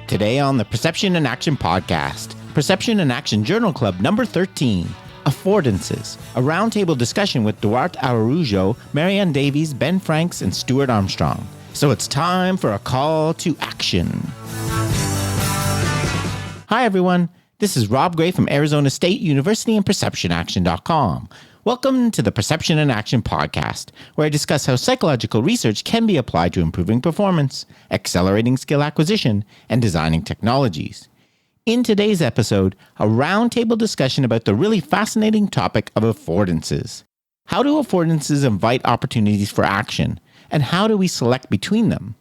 Today on the Perception and Action podcast, Perception and Action Journal Club number 13, Affordances, a roundtable discussion with Duarte Araujo, Marianne Davies, Ben Franks, and Stuart Armstrong. So it's time for a call to action. Hi everyone, this is Rob Gray from Arizona State University and PerceptionAction.com. Welcome to the Perception and Action podcast, where I discuss how psychological research can be applied to improving performance, accelerating skill acquisition, and designing technologies. In today's episode, a roundtable discussion about the really fascinating topic of affordances. How do affordances invite opportunities for action, and how do we select between them?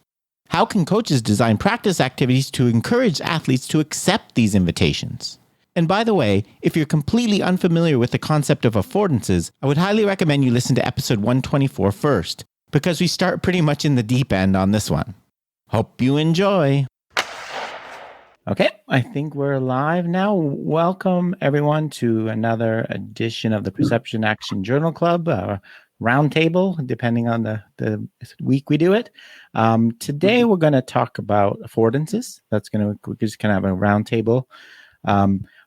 How can coaches design practice activities to encourage athletes to accept these invitations? And by the way, if you're completely unfamiliar with the concept of affordances, I would highly recommend you listen to episode 124 first, because we start pretty much in the deep end on this one. Hope you enjoy. Okay, I think we're live now. Welcome everyone to another edition of the Perception Action Journal Club, roundtable, depending on the week we do it. Today we're going to talk about affordances. We're just going to have a roundtable.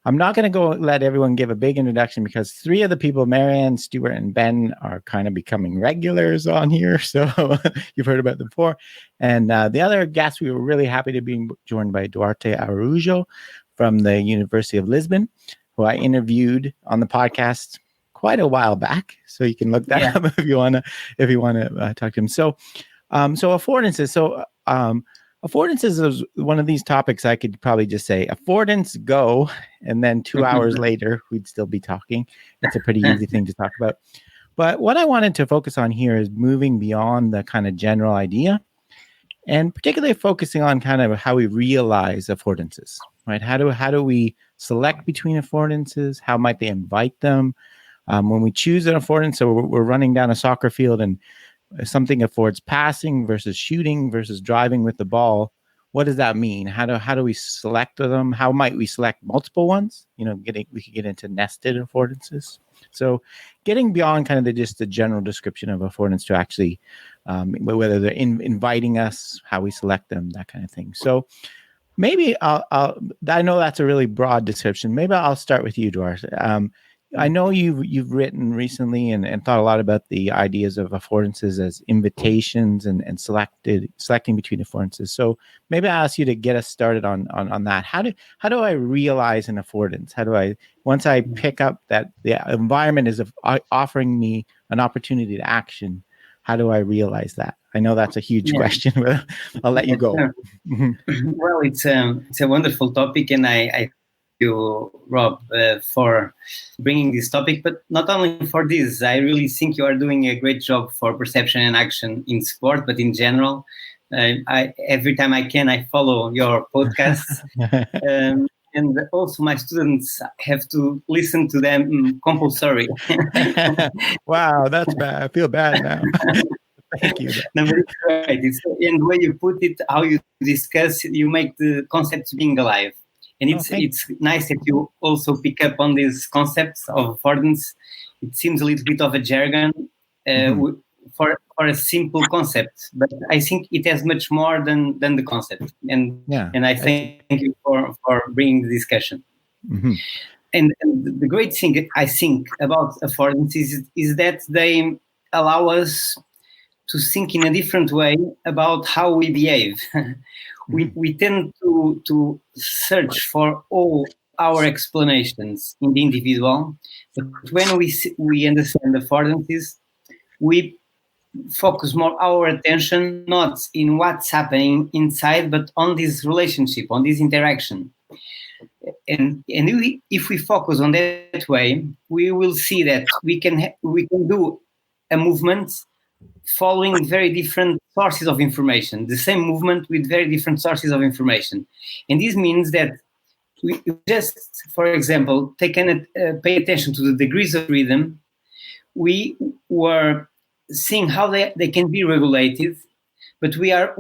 I'm not going to let everyone give a big introduction because three of the people, Marianne, Stuart, and Ben, are kind of becoming regulars on here. So you've heard about them before. And the other guest, we were really happy to be joined by Duarte Araujo from the University of Lisbon, who I interviewed on the podcast quite a while back. So you can look that up if you want to talk to him. So affordances. Affordances is one of these topics I could probably just say, affordance, go, and then 2 hours later, we'd still be talking. It's a pretty easy thing to talk about. But what I wanted to focus on here is moving beyond the kind of general idea, and particularly focusing on kind of how we realize affordances, right? How do we select between affordances? How might they invite them? When we choose an affordance, so we're running down a soccer field and something affords passing versus shooting versus driving with the ball. What does that mean? How do we select them? How might we select multiple ones? We could get into nested affordances. So getting beyond kind of just the general description of affordance to actually whether they're inviting us, how we select them, that kind of thing. So maybe I know that's a really broad description. Maybe I'll start with you, Duarte. I know you've written recently and thought a lot about the ideas of affordances as invitations and selecting between affordances. So maybe I'll ask you to get us started on that. How do I realize an affordance? Once I pick up that the environment is offering me an opportunity to action, how do I realize that? I know that's a huge question, but I'll let you go. Well, it's a wonderful topic, and I you, Rob, for bringing this topic, but not only for this. I really think you are doing a great job for perception and action in sport, but in general. Every time I can, I follow your podcasts. And also my students have to listen to them compulsory. Wow, that's bad. I feel bad now. Thank you. No, but it's great. And the way you put it, how you discuss, you make the concepts being alive. And it's nice that you also pick up on these concepts of affordance. It seems a little bit of a jargon for a simple concept, but I think it has much more than the concept. And I thank you for bringing the discussion. Mm-hmm. And the great thing I think about affordances is that they allow us to think in a different way about how we behave. We tend to search for all our explanations in the individual, but when we understand affordances, we focus more our attention not in what's happening inside, but on this relationship, on this interaction. And if we focus on that way, we will see that we can do a movement following very different sources of information, the same movement with very different sources of information. And this means that we just, for example, pay attention to the degrees of rhythm. We were seeing how they can be regulated, but we are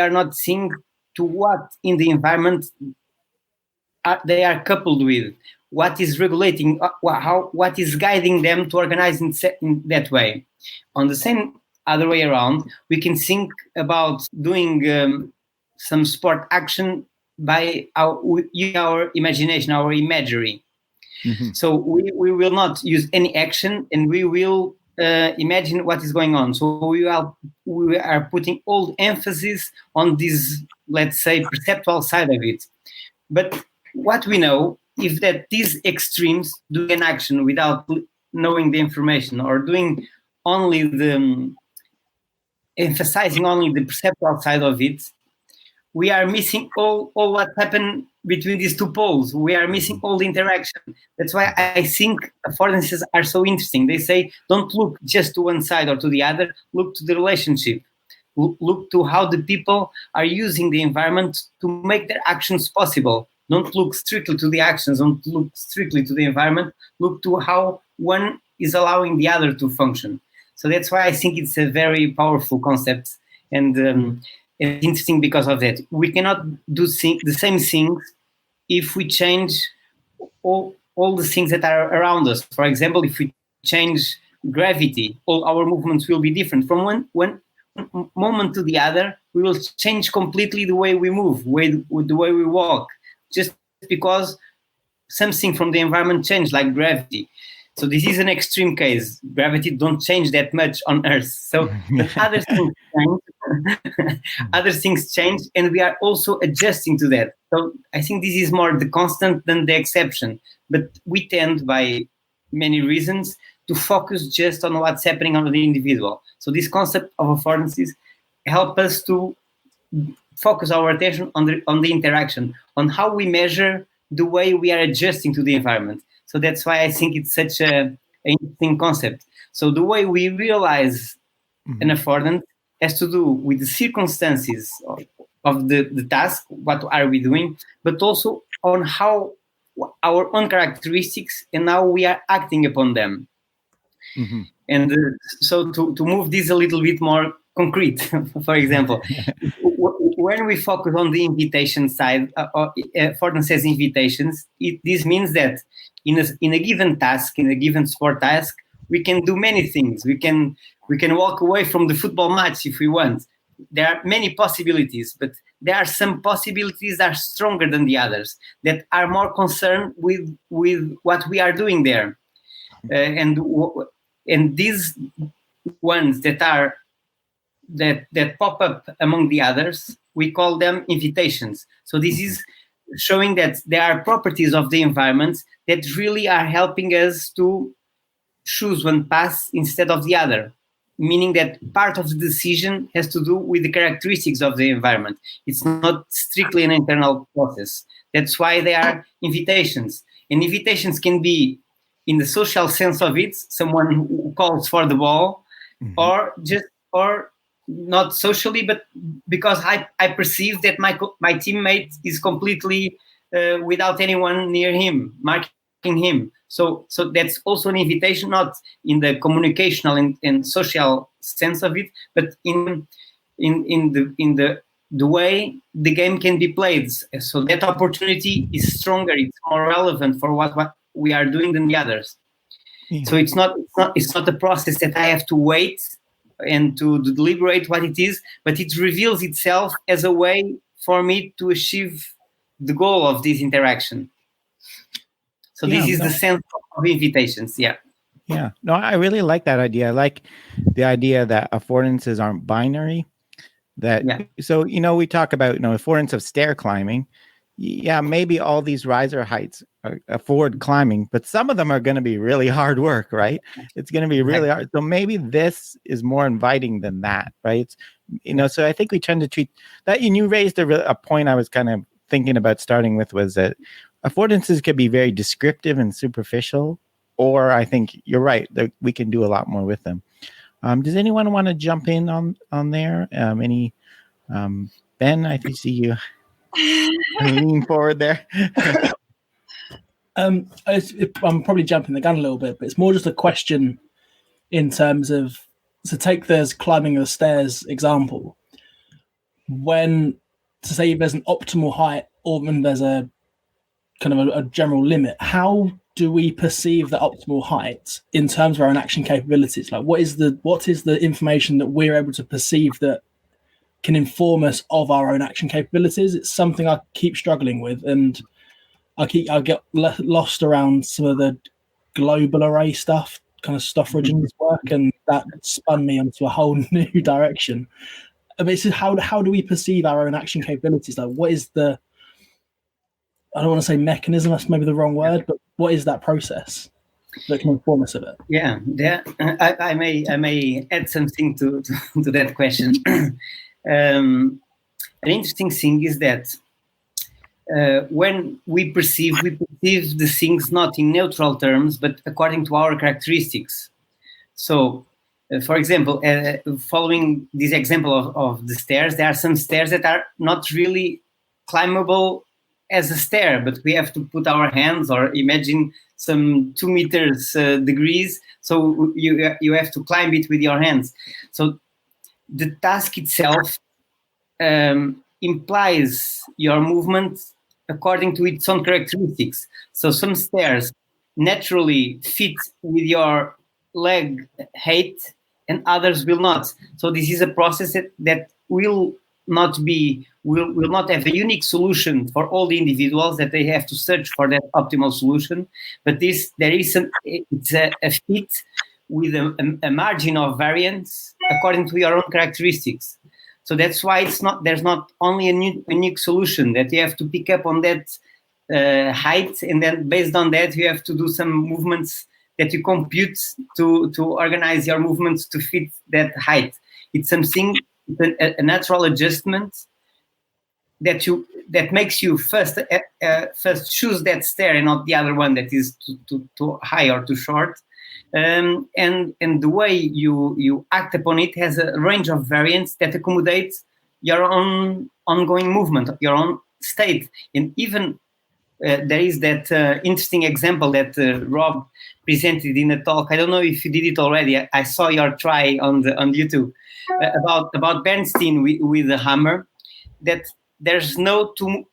not seeing to what in the environment they are coupled with, what is regulating, what is guiding them to organize in that way. On the same other way around, we can think about doing some sport action by our imagination, our imagery. Mm-hmm. So we will not use any action, and we will imagine what is going on. So we are putting all the emphasis on this, let's say, perceptual side of it. But what we know is that these extremes, doing an action without knowing the information, or doing only emphasizing only the perceptual side of it, we are missing all what happened between these two poles. We are missing all the interaction. That's why I think affordances are so interesting. They say, don't look just to one side or to the other, look to the relationship. Look to how the people are using the environment to make their actions possible. Don't look strictly to the actions, don't look strictly to the environment, look to how one is allowing the other to function. So that's why I think it's a very powerful concept, and it's interesting because of that. We cannot do the same things if we change all the things that are around us. For example, if we change gravity, all our movements will be different. From one moment to the other, we will change completely the way we move, the way we walk, just because something from the environment changed, like gravity. So this is an extreme case. Gravity don't change that much on Earth. So other things change, other things change, and we are also adjusting to that. So I think this is more the constant than the exception. But we tend, by many reasons, to focus just on what's happening on the individual. So this concept of affordances help us to focus our attention on the interaction, on how we measure the way we are adjusting to the environment. So that's why I think it's such an interesting concept. So the way we realize an affordance has to do with the circumstances of the task, what are we doing, but also on how our own characteristics and how we are acting upon them. Mm-hmm. And so to move this a little bit more concrete, for example, when we focus on the invitation side, affordances invitations, this means that in a given task, in a given sport task, we can do many things. We can walk away from the football match if we want. There are many possibilities, but there are some possibilities that are stronger than the others, that are more concerned with what we are doing there, and these ones that pop up among the others, we call them invitations. So this is showing that there are properties of the environment that really are helping us to choose one path instead of the other, meaning that part of the decision has to do with the characteristics of the environment. It's not strictly an internal process. That's why they are invitations. And invitations can be, in the social sense of it, someone who calls for the ball, or not socially, but because I perceive that my teammate is completely without anyone near him, marking him. So that's also an invitation, not in the communicational and social sense of it, but in the way the game can be played. So that opportunity is stronger, it's more relevant for what we are doing than the others. Yeah. So it's not a process that I have to wait and to deliberate what it is, but it reveals itself as a way for me to achieve the goal of this interaction. So this is the sense of invitations. Yeah. Yeah. No, I really like that idea. I like the idea that affordances aren't binary. So, we talk about, affordance of stair climbing. Yeah, maybe all these riser heights afford climbing, but some of them are going to be really hard work, right? It's going to be really hard. So maybe this is more inviting than that, right? So I think we tend to treat that. And you raised a point I was kind of thinking about starting with, was that affordances could be very descriptive and superficial, or I think you're right, that we can do a lot more with them. Does anyone want to jump in on there? Ben, I see you lean forward there. I'm probably jumping the gun a little bit, but it's more just a question in terms of, to take this climbing the stairs example, when to say there's an optimal height or when there's a kind of a general limit, how do we perceive the optimal height in terms of our own action capabilities? Like what is the information that we're able to perceive that can inform us of our own action capabilities. It's something I keep struggling with, and I get lost around some of the global array stuff, kind of Stoffridgen's work, and that spun me onto a whole new direction. I mean, so how do we perceive our own action capabilities? Like, what is the, I don't want to say mechanism, that's maybe the wrong word, but what is that process that can inform us of it? Yeah, I may add something to that question. An interesting thing is that when we perceive the things not in neutral terms, but according to our characteristics. So, for example, following this example of the stairs, there are some stairs that are not really climbable as a stair, but we have to put our hands, or imagine some 2 meters degrees. So you have to climb it with your hands. So the task itself implies your movement according to its own characteristics. So some stairs naturally fit with your leg height and others will not. So this is a process that will not have a unique solution for all the individuals, that they have to search for that optimal solution. But it's a fit with a margin of variance according to your own characteristics. So that's why there's not only a unique solution, that you have to pick up on that height, and then based on that you have to do some movements that you compute to organize your movements to fit that height. It's something, a natural adjustment that makes you first choose that stair and not the other one that is too high or too short. And the way you act upon it has a range of variants that accommodates your own ongoing movement, your own state. And even there is that interesting example that Rob presented in a talk. I don't know if you did it already. I saw your try on YouTube about Bernstein with the hammer. That there's no two,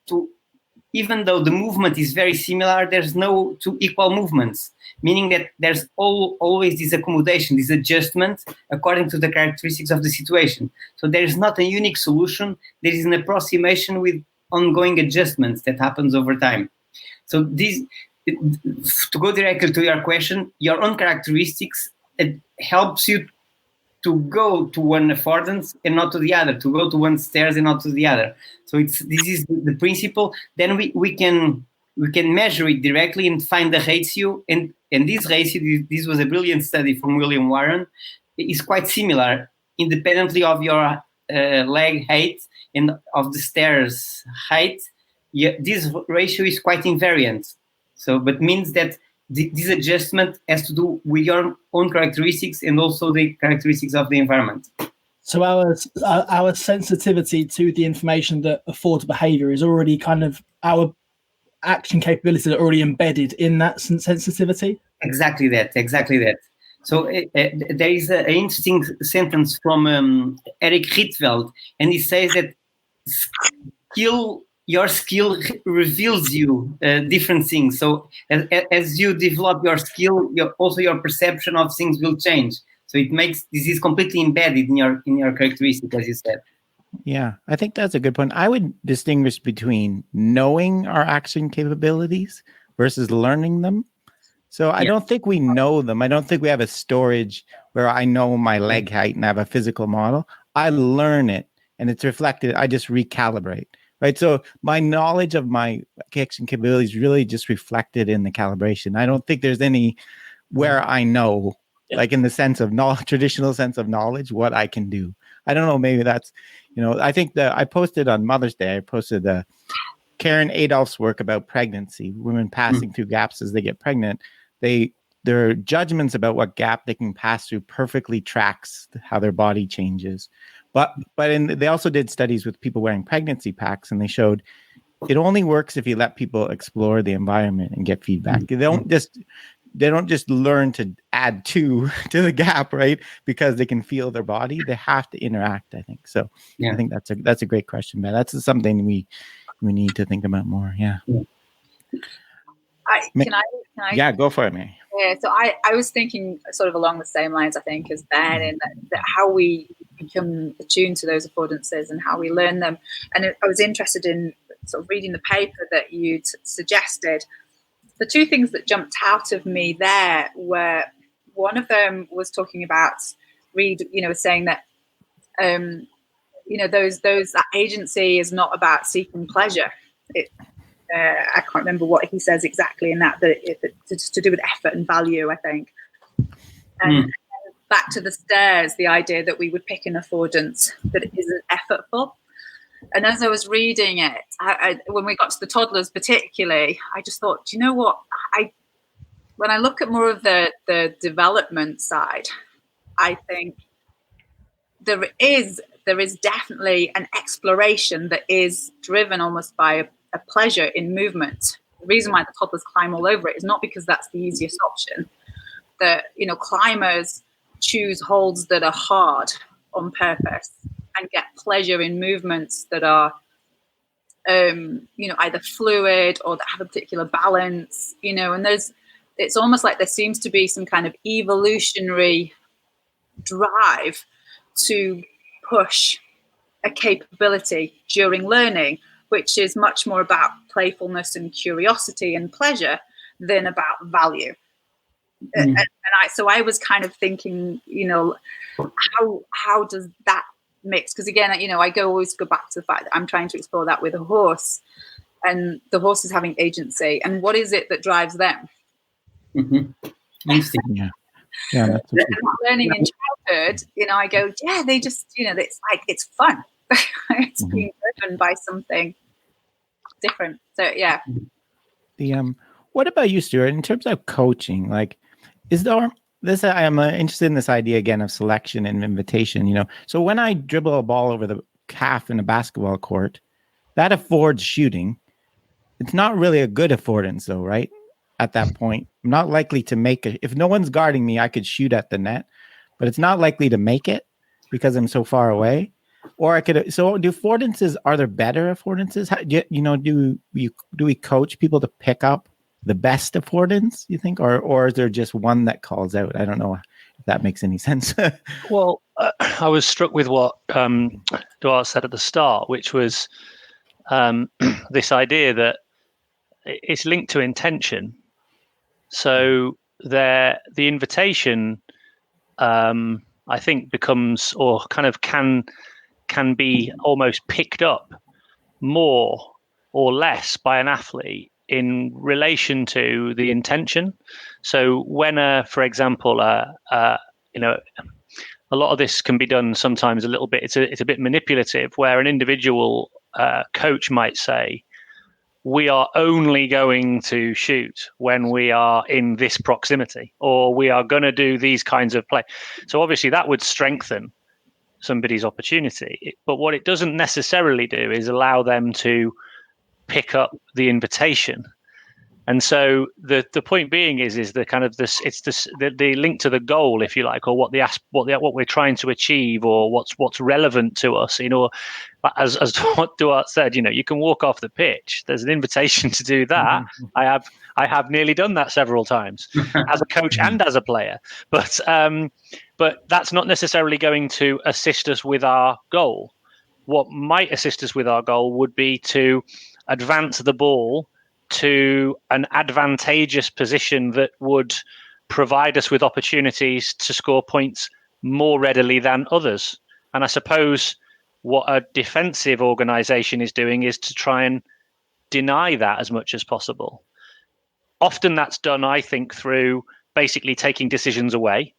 even though the movement is very similar, there's no two equal movements. Meaning that there's always this accommodation, this adjustment according to the characteristics of the situation. So there is not a unique solution. There is an approximation with ongoing adjustments that happens over time. So this, to go directly to your question, your own characteristics, it helps you to go to one affordance and not to the other, to go to one stairs and not to the other. So this is the principle. Then we can measure it directly and find the ratio. And this ratio, this was a brilliant study from William Warren, is quite similar independently of your leg height and of the stairs height. Yeah, this ratio is quite invariant. So, but means that this adjustment has to do with your own characteristics and also the characteristics of the environment. So our sensitivity to the information that affords behavior is already kind of, our action capabilities are already embedded in that sensitivity? Exactly that. So there is an interesting sentence from Eric Rietveld, and he says that your skill reveals you different things. So as you develop your skill, also your perception of things will change. So this is completely embedded in your characteristic, as you said. Yeah, I think that's a good point. I would distinguish between knowing our action capabilities versus learning them. So I don't think we know them. I don't think we have a storage where I know my leg height and I have a physical model. I learn it and it's reflected. I just recalibrate, right? So my knowledge of my action capabilities is really just reflected in the calibration. I don't think there's any where I know, like in the sense of traditional sense of knowledge, what I can do. I don't know. Maybe that's, I think that I posted on Mother's Day, I posted Karen Adolph's work about pregnancy, women passing through gaps as they get pregnant. Their judgments about what gap they can pass through perfectly tracks how their body changes. But they also did studies with people wearing pregnancy packs, and they showed it only works if you let people explore the environment and get feedback. They don't just learn to add to the gap, right? Because they can feel their body. They have to interact, I think. So I think that's a great question, man. That's something we need to think about more. Yeah. Can I? Yeah, go for it, Mary. Yeah. So I was thinking sort of along the same lines, I think, as Ben, and that how we become attuned to those affordances and how we learn them. And I was interested in sort of reading the paper that you suggested. The two things that jumped out of me there were, one of them was talking about saying that that agency is not about seeking pleasure. I can't remember what he says exactly in that it's to do with effort and value, I think. And back to the stairs, the idea that we would pick an affordance that isn't effortful. And as I was reading it, when we got to the toddlers particularly, I just thought, do you know what? When I look at more of the development side, I think there is definitely an exploration that is driven almost by a pleasure in movement. The reason why the toddlers climb all over it is not because that's the easiest option. Climbers choose holds that are hard on purpose and get pleasure in movements that are, either fluid or that have a particular balance, and it's almost like there seems to be some kind of evolutionary drive to push a capability during learning, which is much more about playfulness and curiosity and pleasure than about value. So I was kind of thinking, how does that mix? Because again, I always go back to the fact that I'm trying to explore that with a horse, and the horse is having agency, and what is it that drives them? Interesting. Yeah, that's learning in childhood, I go, yeah, they just, it's like, it's fun. It's being driven by something different. So yeah. What about you, Stuart? In terms of coaching, like, I am interested in this idea again of selection and invitation. So when I dribble a ball over the calf in a basketball court, that affords shooting. It's not really a good affordance, though, right? At that point, I'm not likely to make it. If no one's guarding me, I could shoot at the net, but it's not likely to make it because I'm so far away. Or I could. So, do affordances? Are there better affordances? Do we coach people to pick up the best affordance? You think, or is there just one that calls out? I don't know if that makes any sense. Well, I was struck with what Duarte said at the start, which was this idea that it's linked to intention. So the invitation, I think, becomes, or kind of can be almost picked up more or less by an athlete in relation to the intention. So when, for example, a lot of this can be done sometimes a little bit. It's a bit manipulative, where an individual coach might say, we are only going to shoot when we are in this proximity, or we are going to do these kinds of play. So obviously that would strengthen somebody's opportunity. But what it doesn't necessarily do is allow them to pick up the invitation. And so the point being is the kind of this, it's this, the link to the goal, if you like, or what we're trying to achieve, or what's relevant to us. As what Duarte said, you can walk off the pitch. There's an invitation to do that. I have nearly done that several times as a coach and as a player. But that's not necessarily going to assist us with our goal. What might assist us with our goal would be to advance the ball to an advantageous position that would provide us with opportunities to score points more readily than others. And I suppose what a defensive organization is doing is to try and deny that as much as possible. Often that's done, I think, through basically taking decisions away.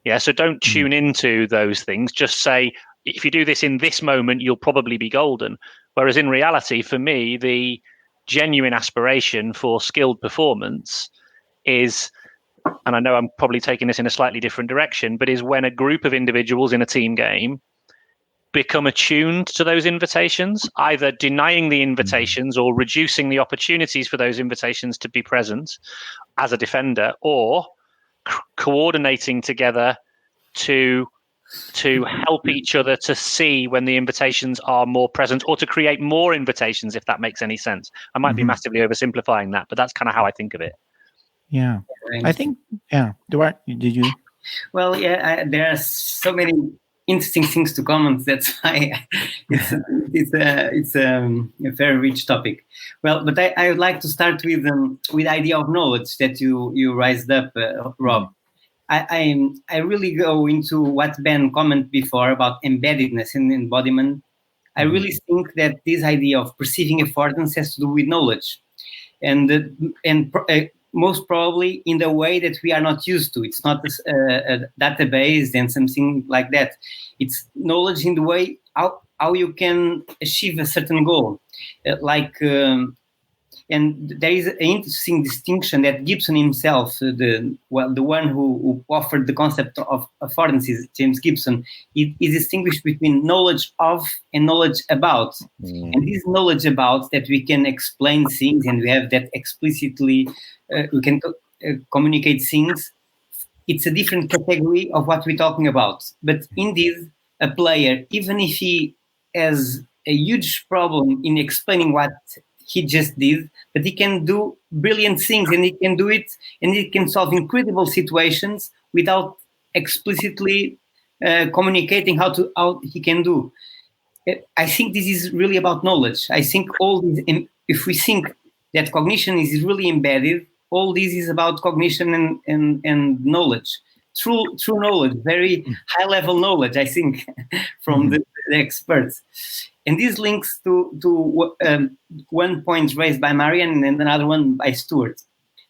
Yeah, so don't tune into those things. Just say, if you do this in this moment, you'll probably be golden. Whereas in reality, for me, the genuine aspiration for skilled performance is, and I know I'm probably taking this in a slightly different direction, but is when a group of individuals in a team game become attuned to those invitations, either denying the invitations or reducing the opportunities for those invitations to be present as a defender, or coordinating together to help each other to see when the invitations are more present, or to create more invitations, if that makes any sense. I might be massively oversimplifying that, but that's kind of how I think of it. Yeah. I think, Duarte, did you? Well, yeah, there are so many interesting things to comment. That's why it's a very rich topic. Well, but I would like to start with the idea of knowledge that you raised up, Rob. I really go into what Ben commented before about embeddedness and embodiment. I really think that this idea of perceiving affordance has to do with knowledge, and most probably in the way that we are not used to. It's not a database and something like that. It's knowledge in the way how you can achieve a certain goal, and there is an interesting distinction that Gibson himself, the one who offered the concept of affordances, James Gibson, is distinguished between knowledge of and knowledge about. And this knowledge about that we can explain things and we have that explicitly, we can communicate things. It's a different category of what we're talking about. But indeed, a player, even if he has a huge problem in explaining what he just did, but he can do brilliant things, and he can do it, and he can solve incredible situations without explicitly communicating how he can do. I think this is really about knowledge. I think all this, if we think that cognition is really embedded, all this is about cognition and knowledge. True knowledge, very high level knowledge, I think, from the experts. And this links to one point raised by Marianne and another one by Stuart.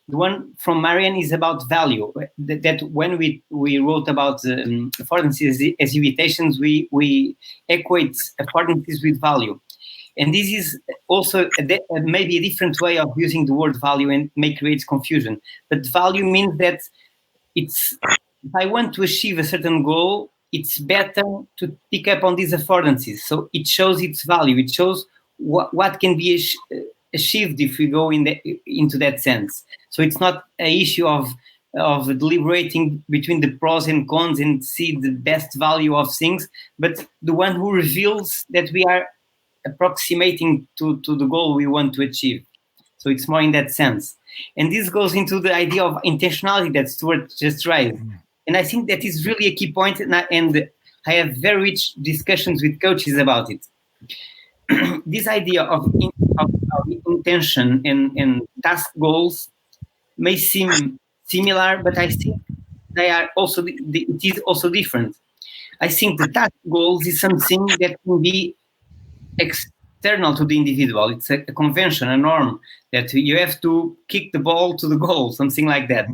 The one from Marianne is about value. That when we wrote about affordances as invitations, we equate affordances with value. And this is also maybe a different way of using the word value and may create confusion. But value means that if I want to achieve a certain goal, it's better to pick up on these affordances. So it shows its value. It shows what can be achieved if we go into that sense. So it's not an issue of deliberating between the pros and cons and see the best value of things, but the one who reveals that we are approximating to the goal we want to achieve. So it's more in that sense. And this goes into the idea of intentionality that Stuart just raised. And I think that is really a key point, and I have very rich discussions with coaches about it. This idea of intention and task goals may seem similar, but I think they are also it is also different. I think the task goals is something that can be external to the individual. It's a convention, a norm that you have to kick the ball to the goal, something like that.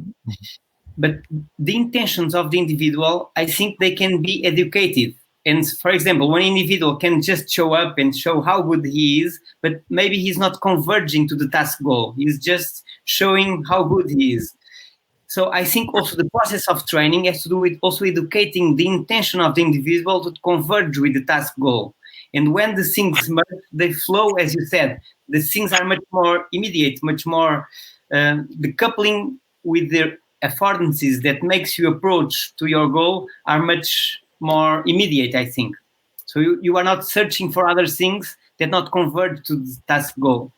But the intentions of the individual, I think they can be educated. And for example, one individual can just show up and show how good he is, but maybe he's not converging to the task goal. He's just showing how good he is. So I think also the process of training has to do with also educating the intention of the individual to converge with the task goal. And when the things merge, they flow, as you said. The things are much more immediate, much more the coupling with the affordances that makes you approach to your goal are much more immediate, I think. So you are not searching for other things that not converge to the task goal.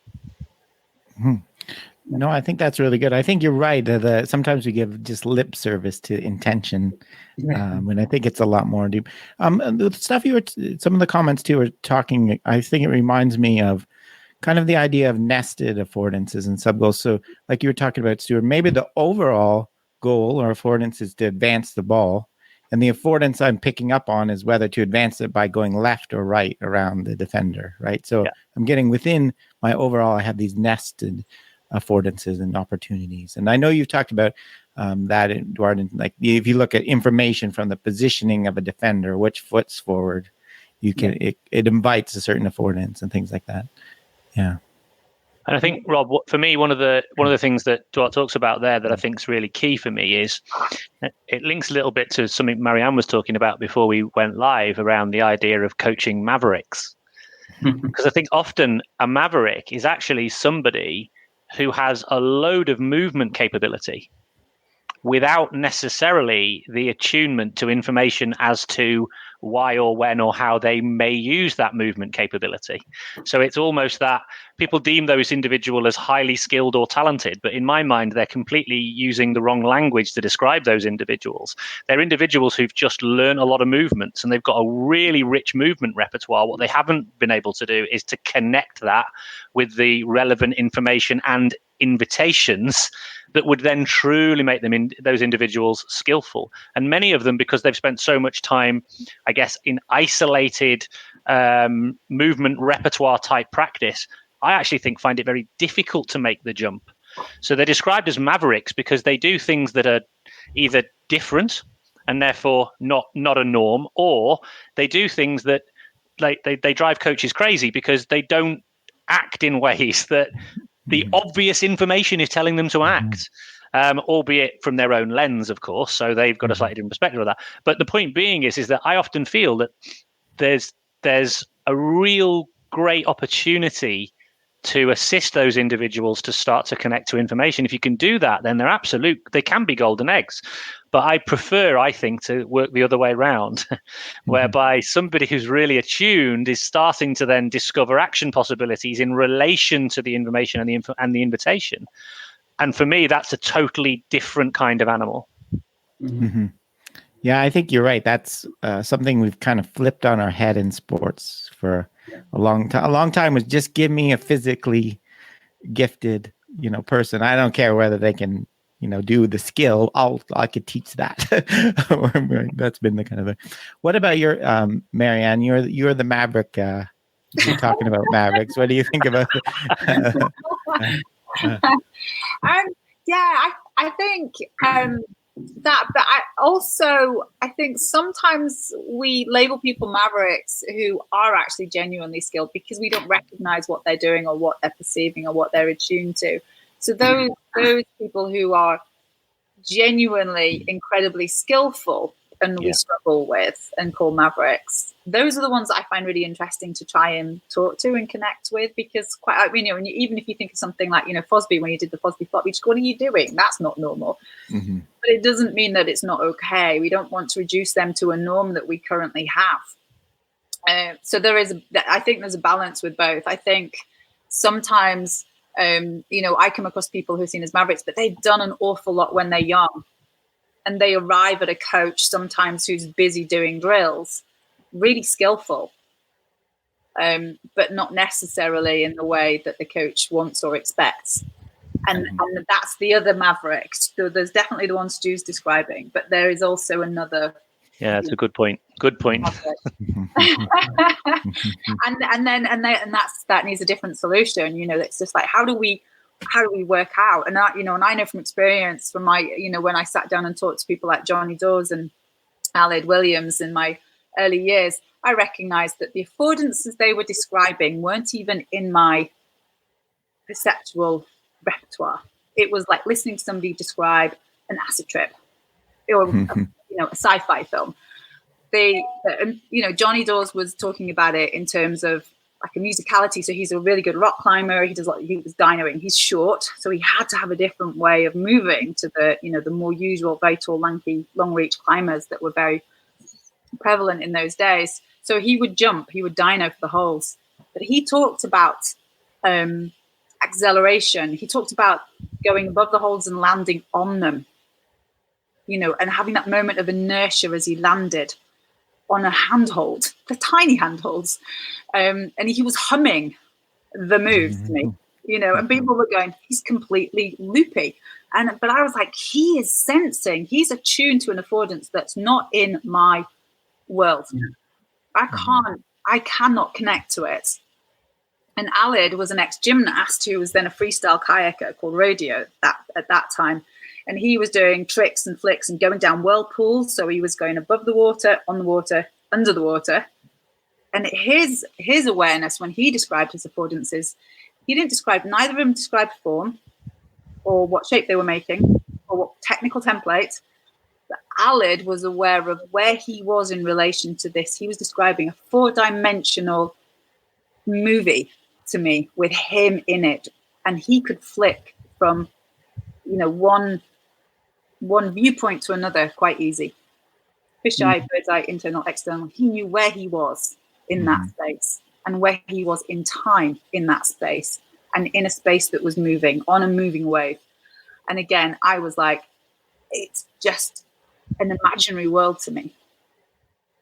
No, I think that's really good. I think you're right. Sometimes we give just lip service to intention, when I think it's a lot more deep. The stuff some of the comments too are talking, I think it reminds me of kind of the idea of nested affordances and sub-goals. So like you were talking about, Stuart, maybe the overall goal or affordance is to advance the ball, and the affordance I'm picking up on is whether to advance it by going left or right around the defender, right? So I'm getting within my overall, I have these nested affordances and opportunities. And I know you've talked about that, Duarte, like if you look at information from the positioning of a defender, which foot's forward, you can it invites a certain affordance and things like that. Yeah. And I think, Rob, for me, one of the things that Duarte talks about there that I think is really key for me is it links a little bit to something Marianne was talking about before we went live around the idea of coaching mavericks. Because I think often a maverick is actually somebody who has a load of movement capability without necessarily the attunement to information as to why or when or how they may use that movement capability. So it's almost that people deem those individuals as highly skilled or talented, but in my mind, they're completely using the wrong language to describe those individuals. They're individuals who've just learned a lot of movements and they've got a really rich movement repertoire. What they haven't been able to do is to connect that with the relevant information and invitations that would then truly make them those individuals skillful. And many of them, because they've spent so much time, I guess, in isolated movement repertoire type practice, I actually think find it very difficult to make the jump. So they're described as mavericks because they do things that are either different and therefore not a norm, or they do things that they drive coaches crazy because they don't act in ways that the obvious information is telling them to act, albeit from their own lens, of course. So they've got a slightly different perspective of that. But the point being is that I often feel that there's a real great opportunity to assist those individuals to start to connect to information. If you can do that, then they can be golden eggs. But I prefer, I think, to work the other way around, whereby somebody who's really attuned is starting to then discover action possibilities in relation to the information and the invitation. And for me, that's a totally different kind of animal. Mm-hmm. Yeah, I think you're right. That's something we've kind of flipped on our head in sports for a long time. A long time was just give me a physically gifted, person. I don't care whether they can, do the skill. I could teach that. That's been the kind of thing. What about your Marianne? You're the maverick. You're talking about mavericks. What do you think about? I think that, but I think sometimes we label people mavericks who are actually genuinely skilled because we don't recognize what they're doing or what they're perceiving or what they're attuned to. So those people who are genuinely incredibly skillful and we struggle with and call mavericks, those are the ones that I find really interesting to try and talk to and connect with, because even if you think of something like, Fosby, when he did the Fosby flop, you just go, what are you doing? That's not normal. Mm-hmm. But it doesn't mean that it's not okay. We don't want to reduce them to a norm that we currently have. So I think there's a balance with both. I think sometimes, I come across people who are seen as mavericks, but they've done an awful lot when they're young. And they arrive at a coach sometimes who's busy doing drills, really skillful, but not necessarily in the way that the coach wants or expects. And that's the other maverick. So there's definitely the one Stu's describing, but there is also another. Yeah, that's a good point. Good point. and that needs a different solution. It's just like, how do we work out? And I know from experience from my, when I sat down and talked to people like Johnny Dawes and Aled Williams in my early years, I recognized that the affordances they were describing weren't even in my perceptual repertoire. It was like listening to somebody describe an acid trip or a sci-fi film. Johnny Dawes was talking about it in terms of like a musicality. So he's a really good rock climber. He was dynoing. He's short, so he had to have a different way of moving to the more usual, very tall, lanky, long reach climbers that were very prevalent in those days. So he would jump, he would dyno for the holes. But he talked about acceleration. He talked about going above the holes and landing on them, and having that moment of inertia as he landed on a handhold, the tiny handholds. And he was humming the moves to me, and people were going, he's completely loopy. But I was like, he is sensing, he's attuned to an affordance that's not in my world. I cannot connect to it. And Aled was an ex-gymnast who was then a freestyle kayaker called Rodeo at that time. And he was doing tricks and flicks and going down whirlpools. So he was going above the water, on the water, under the water. And his awareness when he described his affordances, neither of them described form or what shape they were making or what technical template. But Aled was aware of where he was in relation to this. He was describing a 4-dimensional movie to me with him in it. And he could flick from, one viewpoint to another quite easy. fisheye, bird's eye, internal, external. He knew where he was in that space and where he was in time in that space and in a space that was moving, on a moving wave. And again, I was like, it's just an imaginary world to me.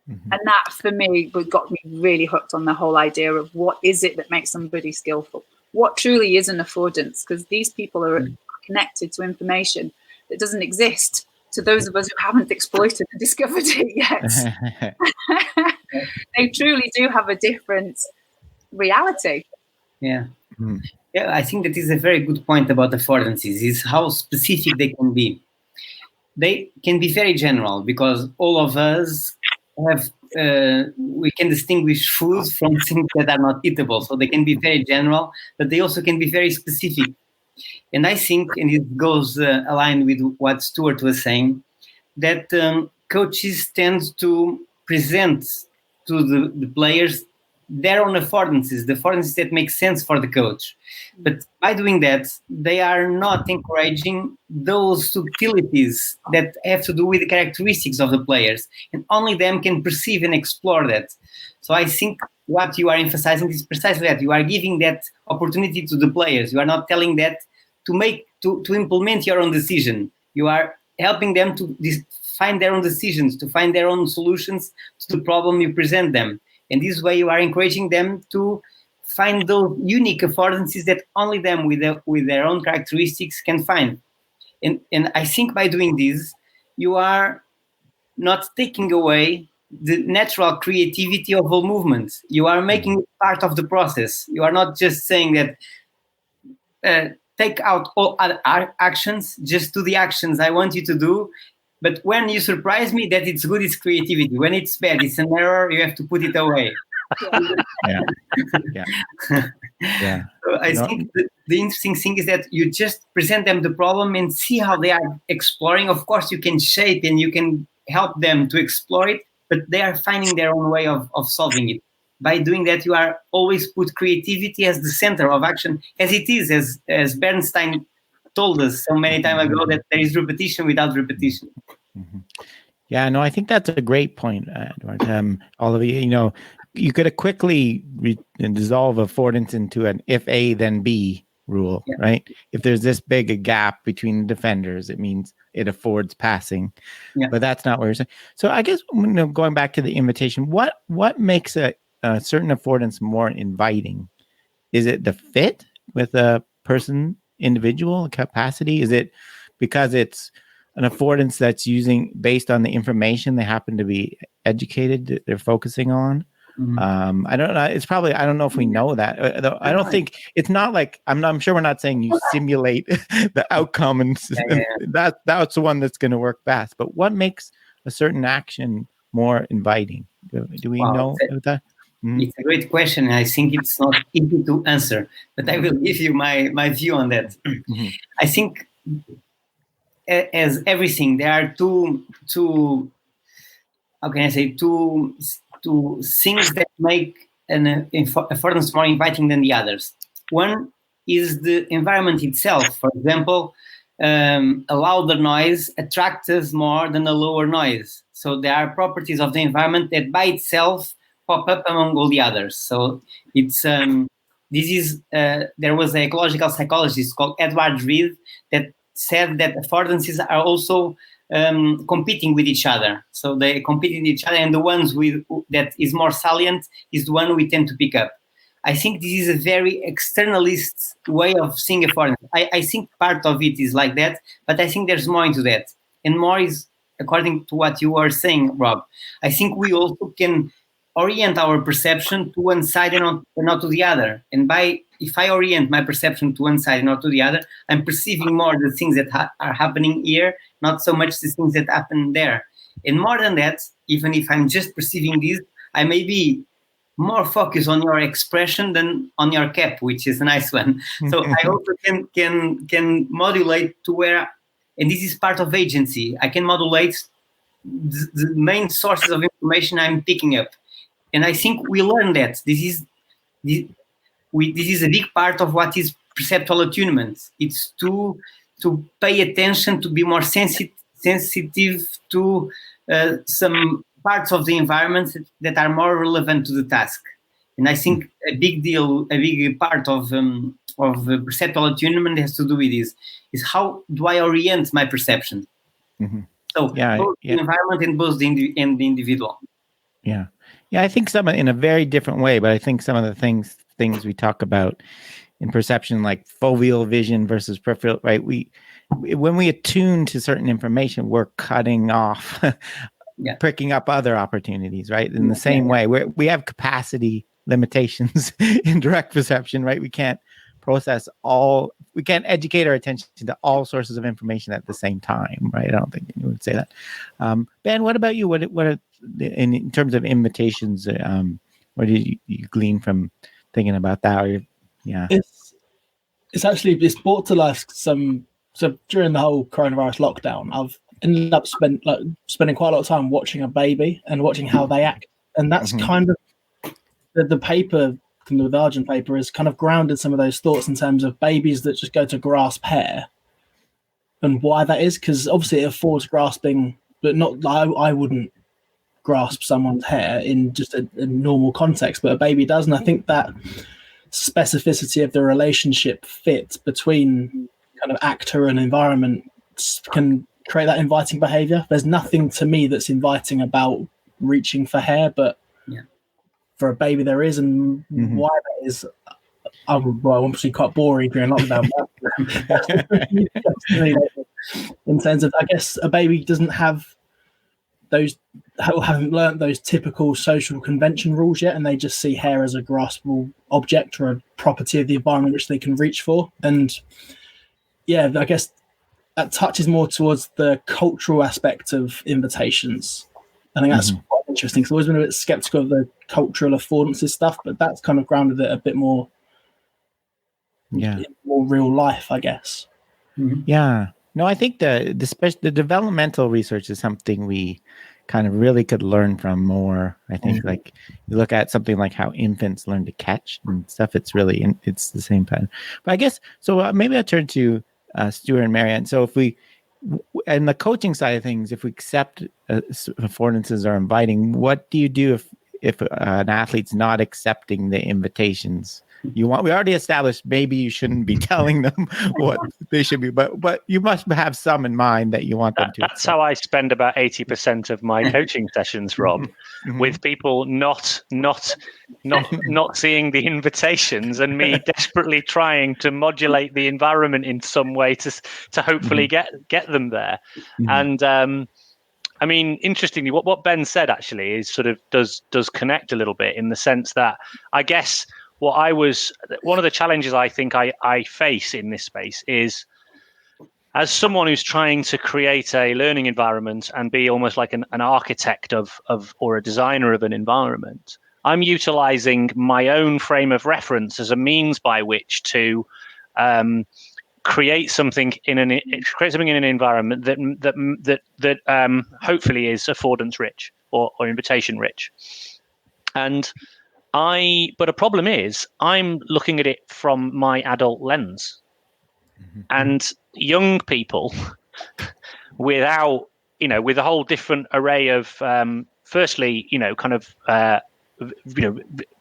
And that, for me, got me really hooked on the whole idea of what is it that makes somebody skillful? What truly is an affordance? Because these people are connected to information that doesn't exist to those of us who haven't exploited and discovered it yet. They truly do have a different reality. Yeah. Yeah, I think that is a very good point about affordances, is how specific they can be. They can be very general because all of us have, we can distinguish foods from things that are not eatable. So they can be very general, but they also can be very specific. And I think, and it goes aligned with what Stuart was saying, that coaches tend to present to the players their own affordances, the affordances that make sense for the coach. But by doing that, they are not encouraging those subtleties that have to do with the characteristics of the players. And only them can perceive and explore that. So I think what you are emphasizing is precisely that. You are giving that opportunity to the players. You are not telling that to implement your own decision. You are helping them to find their own decisions, to find their own solutions to the problem you present them. And this way you are encouraging them to find those unique affordances that only them with their own characteristics can find. And I think by doing this, you are not taking away the natural creativity of all movements. You are making it part of the process. You are not just saying that take out all other actions, just do the actions I want you to do. But when you surprise me that it's good, it's creativity. When it's bad, it's an error, you have to put it away. Yeah. So I think the interesting thing is that you just present them the problem and see how they are exploring. Of course, you can shape and you can help them to explore it, but they are finding their own way of solving it. By doing that, you are always put creativity as the center of action, as it is, as Bernstein told us so many times ago, that there is repetition without repetition. Yeah, no, I think that's a great point, Duarte. All of you, you could quickly dissolve affordance into an if A, then B rule, right? If there's this big a gap between the defenders, it means it affords passing. Yeah. But that's not what you're saying. So I guess going back to the invitation, what makes a certain affordance more inviting? Is it the fit with a person, individual capacity? Is it because it's an affordance that's using based on the information they happen to be educated, they're focusing on? I don't know. It's probably, I don't know if we know that. I don't think it's not like, I'm sure we're not saying you simulate the outcome and that's the one that's going to work best. But what makes a certain action more inviting? Do we know that? It's a great question. I think it's not easy to answer, but I will give you my view on that. I think, as everything, there are two how can I say, two things that make an affordance more inviting than the others. One is the environment itself. For example, a louder noise attracts us more than a lower noise. So there are properties of the environment that by itself pop up among all the others. So it's there was an ecological psychologist called Edward Reed that said that affordances are also competing with each other. So they compete with each other, and the ones that is more salient is the one we tend to pick up. I think this is a very externalist way of seeing affordance. I think part of it is like that, but I think there's more into that. And more is, according to what you were saying, Rob, I think we also can orient our perception to one side and not to the other. And if I orient my perception to one side and not to the other, I'm perceiving more the things that are happening here, not so much the things that happen there. And more than that, even if I'm just perceiving this, I may be more focused on your expression than on your cap, which is a nice one. So I also can modulate to where, and this is part of agency, I can modulate the main sources of information I'm picking up. And I think we learn that this is a big part of what is perceptual attunement. It's to pay attention, to be more sensitive to some parts of the environment that are more relevant to the task. And I think a big part of perceptual attunement has to do with this, is how do I orient my perception? Mm-hmm. So both the environment and both the individual. Yeah. I think some in a very different way, but I think some of the things we talk about in perception, like foveal vision versus peripheral, right? When we attune to certain information, we're cutting off, picking up other opportunities, right? In the same way, we have capacity limitations in direct perception, right? We can't educate our attention to all sources of information at the same time, right? I don't think anyone would say that. Ben, what about you? What are in terms of invitations? What did you glean from thinking about that? It's brought to life some. So during the whole coronavirus lockdown, I've ended up spending quite a lot of time watching a baby and watching how they act, and that's kind of the paper. The Argent paper has kind of grounded some of those thoughts in terms of babies that just go to grasp hair and why that is, because obviously it affords grasping, but not. I wouldn't grasp someone's hair in just a normal context, but a baby does, and I think that specificity of the relationship fit between kind of actor and environment can create that inviting behavior. There's nothing to me that's inviting about reaching for hair, but for a baby there is, and why that is, obviously quite boring during lockdown. In terms of, I guess a baby doesn't have haven't learnt those typical social convention rules yet, and they just see hair as a graspable object or a property of the environment which they can reach for. And I guess that touches more towards the cultural aspect of invitations. I think that's quite interesting. So I've always been a bit skeptical of the cultural affordances stuff, but that's kind of grounded it a bit more, more real life, I guess. Yeah. No, I think the developmental research is something we kind of really could learn from more. I think like you look at something like how infants learn to catch and stuff. It's the same pattern. But I guess so. Maybe I'll turn to Stuart and Marianne. So if we, and the coaching side of things, if we accept affordances are inviting, what do you do if an athlete's not accepting the invitations? We already established maybe you shouldn't be telling them what they should be, but you must have some in mind that you want them to. That's how I spend about 80% of my coaching sessions, Rob, with people not seeing the invitations and me desperately trying to modulate the environment in some way to hopefully get them there. And I mean, interestingly, what Ben said actually is sort of does connect a little bit in the sense that I guess one of the challenges I think I face in this space is, as someone who's trying to create a learning environment and be almost like an architect of or a designer of an environment, I'm utilizing my own frame of reference as a means by which to create something in an environment that hopefully is affordance rich or invitation rich. But a problem is I'm looking at it from my adult lens, and young people with a whole different array of, firstly,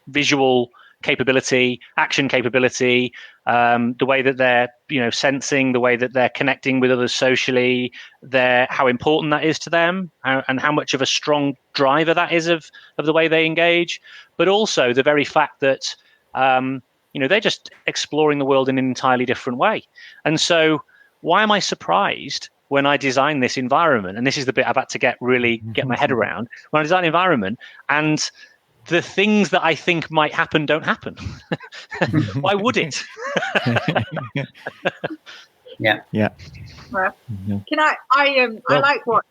visual capability, action capability, the way that they're, sensing, the way that they're connecting with others socially, how important that is to them, and how much of a strong driver that is of the way they engage, but also the very fact that, they're just exploring the world in an entirely different way. And so why am I surprised when I design this environment? And this is the bit I've had to get my head around. When I design an environment and the things that I think might happen don't happen. Why would it? Yeah. Well, can I like what?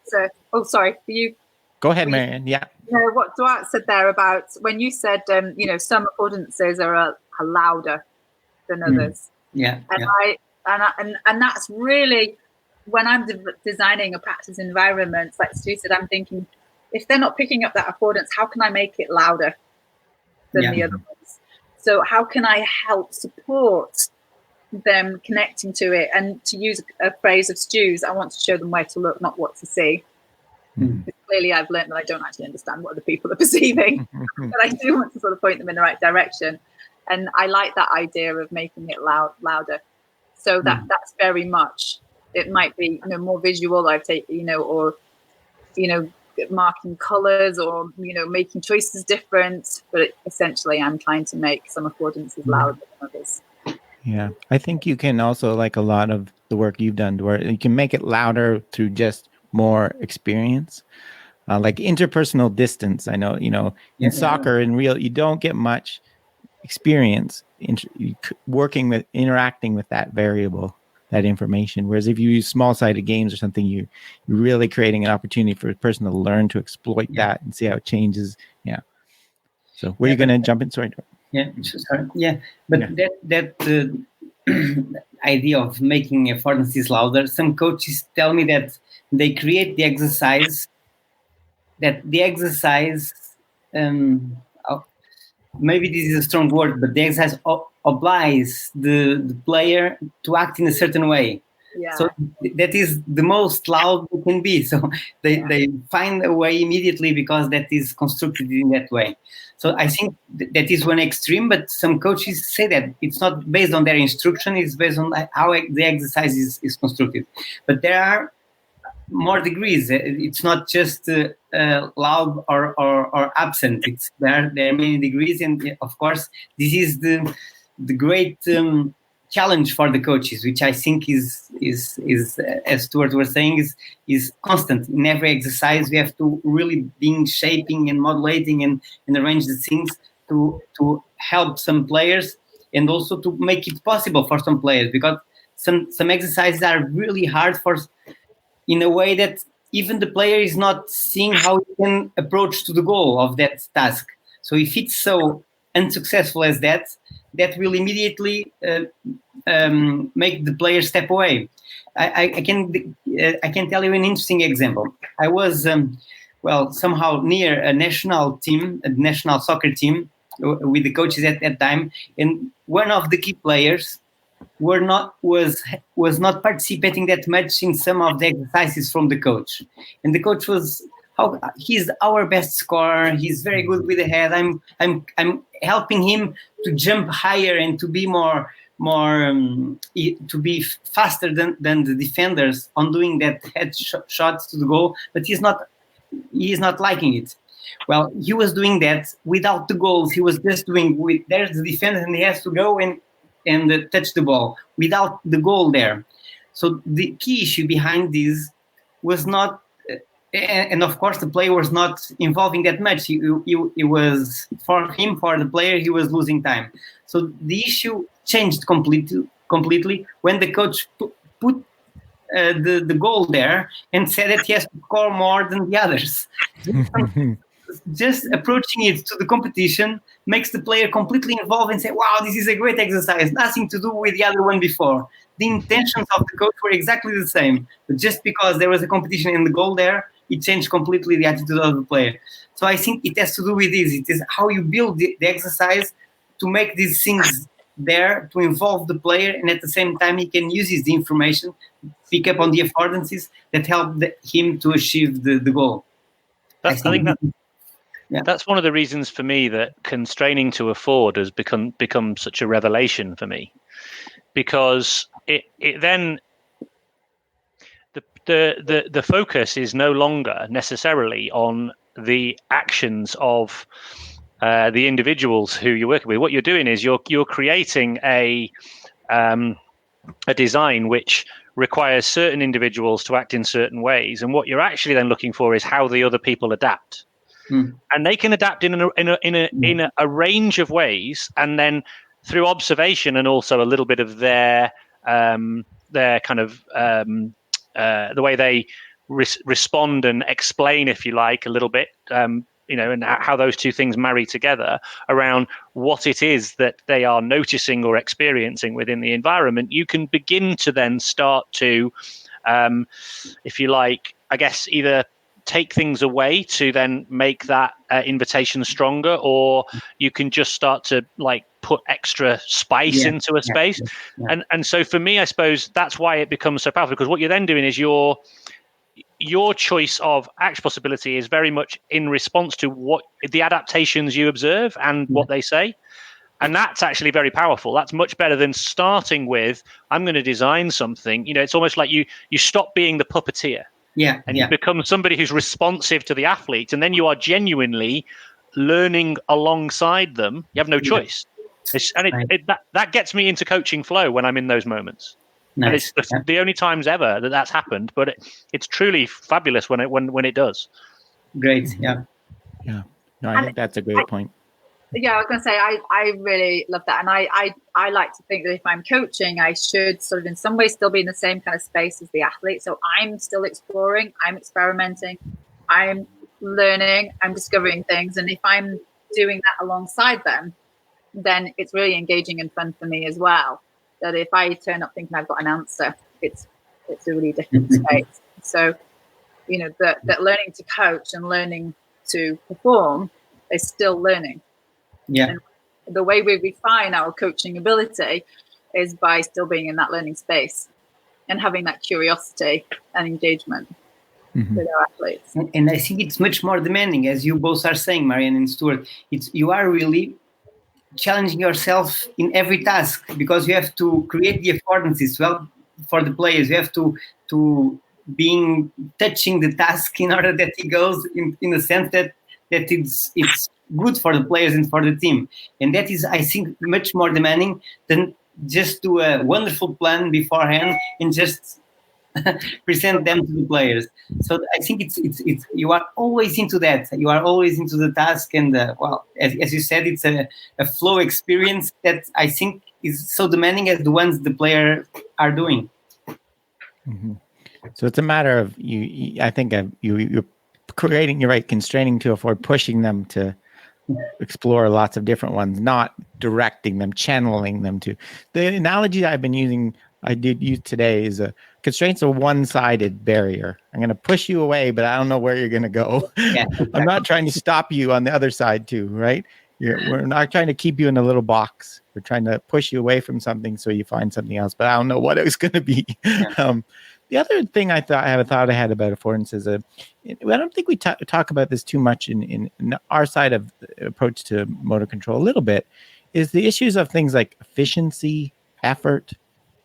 Sorry, for you. Go ahead, Marianne. Yeah. What Duarte said there about when you said, some affordances are louder than others. And that's really when I'm designing a practice environment, like Stu said, I'm thinking, if they're not picking up that affordance, how can I make it louder than the other ones? So how can I help support them connecting to it? And to use a phrase of Stu's, I want to show them where to look, not what to see. clearly I've learned that I don't actually understand what other people are perceiving, but I do want to sort of point them in the right direction. And I like that idea of making it louder. So that's very much, it might be, more visual. I've taken, or, marking colors, or, making choices different. But essentially, I'm trying to make some affordances louder than others. Yeah, I think you can also, like a lot of the work you've done, where you can make it louder through just more experience, like interpersonal distance. I know, in soccer, in real, you don't get much experience interacting with that variable, that information. Whereas if you use small-sided games or something, you're really creating an opportunity for a person to learn to exploit that and see how it changes. Yeah. So were you going to jump in? Sorry. Yeah, sorry. Yeah, but that idea of making affordances louder, some coaches tell me that they create the exercise, maybe this is a strong word, but the exercise obliges the player to act in a certain way. Yeah. So that is the most loud it can be. So they find a way immediately because that is constructed in that way. So I think that is one extreme, but some coaches say that it's not based on their instruction, it's based on how the exercise is constructed. But there are more degrees. It's not just loud or absent. There are many degrees, and of course, this is the great challenge for the coaches, which I think is as Stuart was saying, is constant. In every exercise, we have to really be shaping and modulating and arrange the things to help some players, and also to make it possible for some players, because some exercises are really hard in a way that even the player is not seeing how he can approach to the goal of that task. So if it's so unsuccessful as that will immediately make the player step away. I can tell you an interesting example. I was somehow near a national soccer team with the coaches at that time, and one of the key players was not participating that much in some of the exercises from the coach, and the coach was, he's our best scorer, he's very good with the head, I'm helping him to jump higher and to be more to be faster than the defenders on doing that head shots to the goal, but he is not liking it. Well, he was doing that without the goals. He was just doing there's the defender and he has to go and touch the ball without the goal there. So the key issue behind this was not, and of course the player was not involving that much. He was, for the player, he was losing time. So the issue changed completely when the coach put the goal there and said that he has to score more than the others. Just approaching it to the competition makes the player completely involved and say, wow, this is a great exercise, nothing to do with the other one before. The intentions of the coach were exactly the same, but just because there was a competition in the goal there, it changed completely the attitude of the player. So I think it has to do with this. It is how you build the exercise to make these things there, to involve the player, and at the same time he can use the information, pick up on the affordances that help him to achieve the goal. I think that's one of the reasons for me that constraining to afford has become such a revelation for me, because it then the focus is no longer necessarily on the actions of the individuals who you're working with. What you're doing is you're creating a design which requires certain individuals to act in certain ways, and what you're actually then looking for is how the other people adapt. And they can adapt in a range of ways, and then through observation and also a little bit of their kind of the way they respond and explain, if you like, a little bit, and how those two things marry together around what it is that they are noticing or experiencing within the environment. You can begin to then start to, if you like, I guess, either take things away to then make that invitation stronger, or you can just start to put extra spice into a space. And so for me, I suppose that's why it becomes so powerful, because what you're then doing is you're your choice of action possibility is very much in response to what the adaptations you observe and what they say. And that's actually very powerful. That's much better than starting with, I'm going to design something. It's almost like you stop being the puppeteer. Yeah. And you become somebody who's responsive to the athlete. And then you are genuinely learning alongside them. You have no choice. That gets me into coaching flow when I'm in those moments. Nice. And it's the only times ever that's happened, but it's truly fabulous when it does. Great. Yeah. No, I think that's a great point. Yeah, I was going to say, I really love that. And I like to think that if I'm coaching, I should sort of in some way still be in the same kind of space as the athlete. So I'm still exploring, I'm experimenting, I'm learning, I'm discovering things. And if I'm doing that alongside them, then it's really engaging and fun for me as well. That if I turn up thinking I've got an answer, it's a really different space. So, that learning to coach and learning to perform is still learning. Yeah. And the way we refine our coaching ability is by still being in that learning space and having that curiosity and engagement with our athletes. And I think it's much more demanding, as you both are saying, Marianne and Stuart. You are really challenging yourself in every task, because you have to create the affordances for the players. You have to touching the task in order that it goes in a sense that it's good for the players and for the team. And that is, I think, much more demanding than just do a wonderful plan beforehand and just present them to the players. So I think it's you are always into that. You are always into the task, and as you said, it's a flow experience that I think is so demanding as the ones the players are doing. Mm-hmm. So it's a matter of I think you're creating, you're right, constraining to afford, pushing them to explore lots of different ones, not directing them, channeling them to. The analogy I've been using, I did use today, is a constraint's a one-sided barrier. I'm going to push you away, but I don't know where you're going to go. Yeah, exactly. I'm not trying to stop you on the other side too, right? We're not trying to keep you in a little box. We're trying to push you away from something so you find something else, but I don't know what it was going to be. Yeah. The other thing I thought I had about affordances, I don't think we talk about this too much in our side of the approach to motor control a little bit, is the issues of things like efficiency, effort,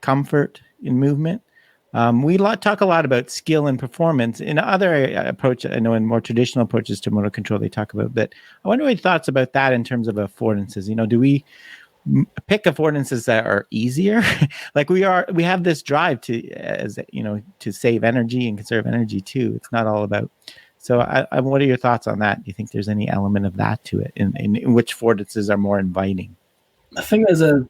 comfort in movement. We talk a lot about skill and performance. In other approach, I know in more traditional approaches to motor control, they talk about that. I wonder what your thoughts about that in terms of affordances. Do we pick affordances that are easier? Like we have this drive to save energy and conserve energy too. It's not all about. So what are your thoughts on that? Do you think there's any element of that to it in which affordances are more inviting? I think there's a